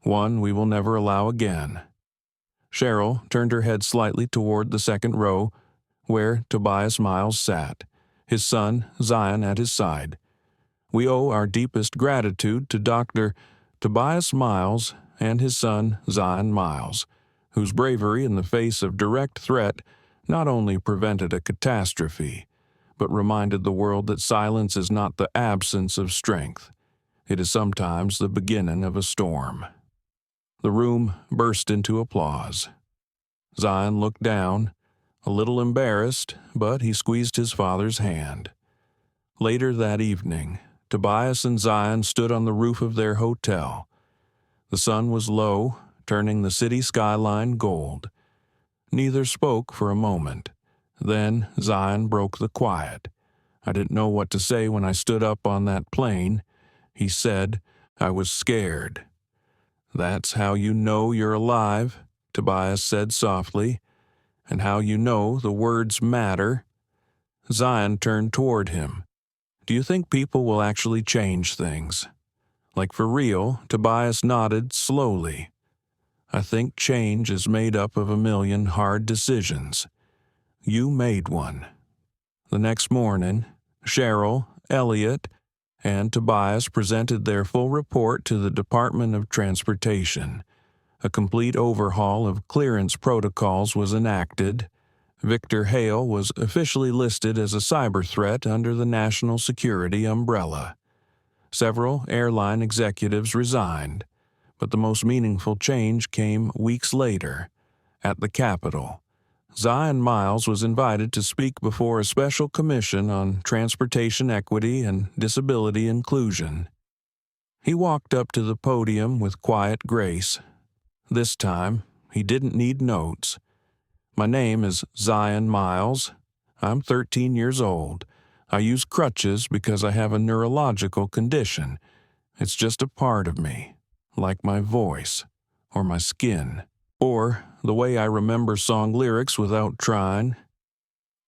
one we will never allow again. Cheryl turned her head slightly toward the second row, where Tobias Miles sat, his son Zion at his side. We owe our deepest gratitude to Dr. Tobias Miles and his son Zion Miles, whose bravery in the face of direct threat not only prevented a catastrophe, but reminded the world that silence is not the absence of strength. It is sometimes the beginning of a storm. The room burst into applause. Zion looked down, a little embarrassed, but he squeezed his father's hand. Later that evening, Tobias and Zion stood on the roof of their hotel. The sun was low, turning the city skyline gold. Neither spoke for a moment. Then Zion broke the quiet. "I didn't know what to say when I stood up on that plane," he said. "I was scared." "That's how you know you're alive," Tobias said softly, "and how you know the words matter." Zion turned toward him. "Do you think people will actually change things?" "Like for real?" Tobias nodded slowly. "I think change is made up of a million hard decisions. You made one." The next morning, Cheryl, Elliot, and Tobias presented their full report to the Department of Transportation. A complete overhaul of clearance protocols was enacted. Victor Hale was officially listed as a cyber threat under the national security umbrella. Several airline executives resigned, but the most meaningful change came weeks later. At the Capitol, Zion Miles was invited to speak before a special commission on transportation equity and disability inclusion. He walked up to the podium with quiet grace. This time, he didn't need notes. "My name is Zion Miles. I'm 13 years old. I use crutches because I have a neurological condition. It's just a part of me, like my voice, or my skin, or the way I remember song lyrics without trying."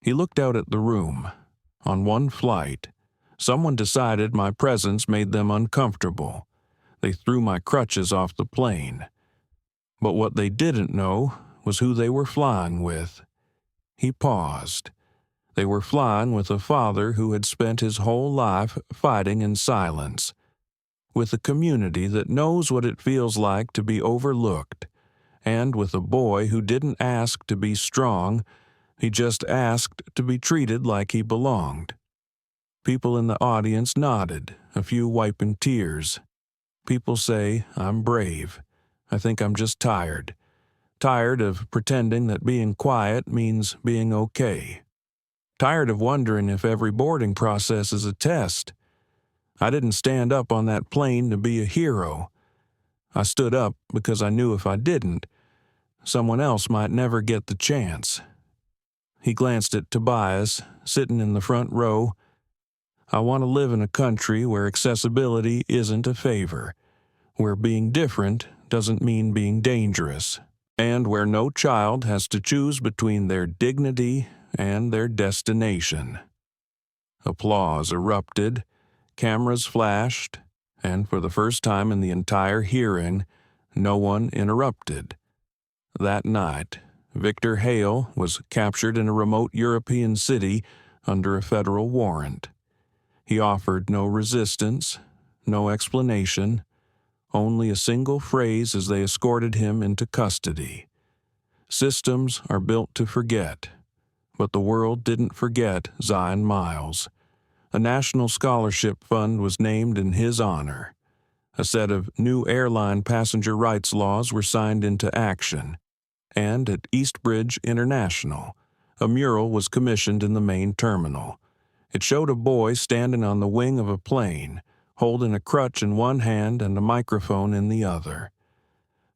He looked out at the room. On one flight, someone decided my presence made them uncomfortable. They threw my crutches off the plane. But what they didn't know was who they were flying with. He paused. They were flying with a father who had spent his whole life fighting in silence, with a community that knows what it feels like to be overlooked, and with a boy who didn't ask to be strong, he just asked to be treated like he belonged. People in the audience nodded, a few wiping tears. People say, "I'm brave. I think I'm just tired. Tired of pretending that being quiet means being okay. Tired of wondering if every boarding process is a test. I didn't stand up on that plane to be a hero. I stood up because I knew if I didn't, someone else might never get the chance." He glanced at Tobias, sitting in the front row. "I want to live in a country where accessibility isn't a favor, where being different doesn't mean being dangerous, and where no child has to choose between their dignity and their destination." Applause erupted, cameras flashed, and for the first time in the entire hearing, no one interrupted. That night, Victor Hale was captured in a remote European city under a federal warrant. He offered no resistance, no explanation, only a single phrase as they escorted him into custody. Systems are built to forget, but the world didn't forget Zion Miles. A national scholarship fund was named in his honor. A set of new airline passenger rights laws were signed into action, and at Eastbridge International, a mural was commissioned in the main terminal. It showed a boy standing on the wing of a plane, holding a crutch in one hand and a microphone in the other.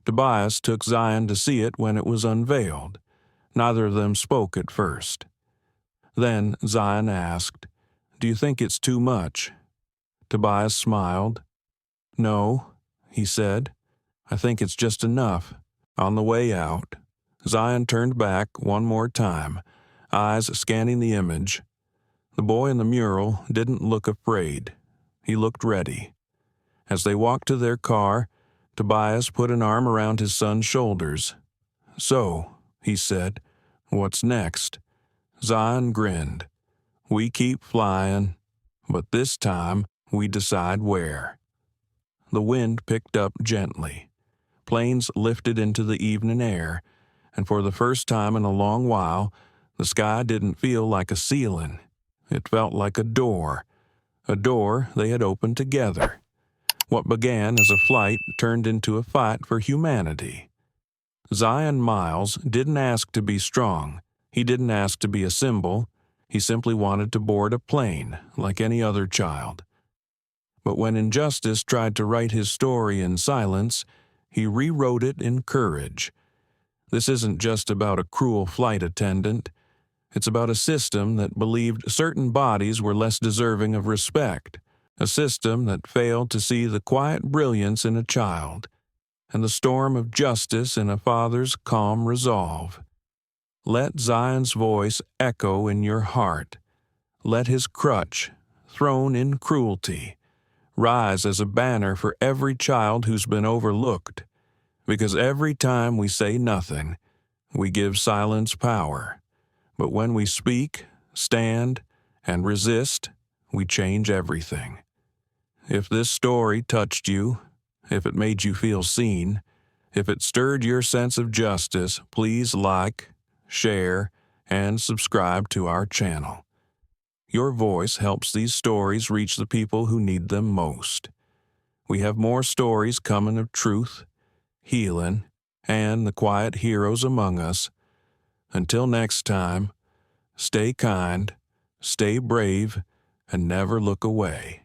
Tobias took Zion to see it when it was unveiled. Neither of them spoke at first. Then Zion asked, "Do you think it's too much?" Tobias smiled. "No," he said. "I think it's just enough." On the way out, Zion turned back one more time, eyes scanning the image. The boy in the mural didn't look afraid. He looked ready. As they walked to their car, Tobias put an arm around his son's shoulders. "So," he said, "what's next?" Zion grinned. "We keep flying, but this time we decide where." The wind picked up gently. Planes lifted into the evening air, and for the first time in a long while, the sky didn't feel like a ceiling. It felt like a door they had opened together. What began as a flight turned into a fight for humanity. Zion Miles didn't ask to be strong. He didn't ask to be a symbol. He simply wanted to board a plane like any other child. But when injustice tried to write his story in silence, he rewrote it in courage. This isn't just about a cruel flight attendant. It's about a system that believed certain bodies were less deserving of respect, a system that failed to see the quiet brilliance in a child and the storm of justice in a father's calm resolve. Let Zion's voice echo in your heart. Let his crutch, thrown in cruelty, rise as a banner for every child who's been overlooked, because every time we say nothing, we give silence power. But when we speak, stand, and resist, we change everything. If this story touched you, if it made you feel seen, if it stirred your sense of justice, please like, share, and subscribe to our channel. Your voice helps these stories reach the people who need them most. We have more stories coming of truth, healing, and the quiet heroes among us. Until next time, stay kind, stay brave, and never look away.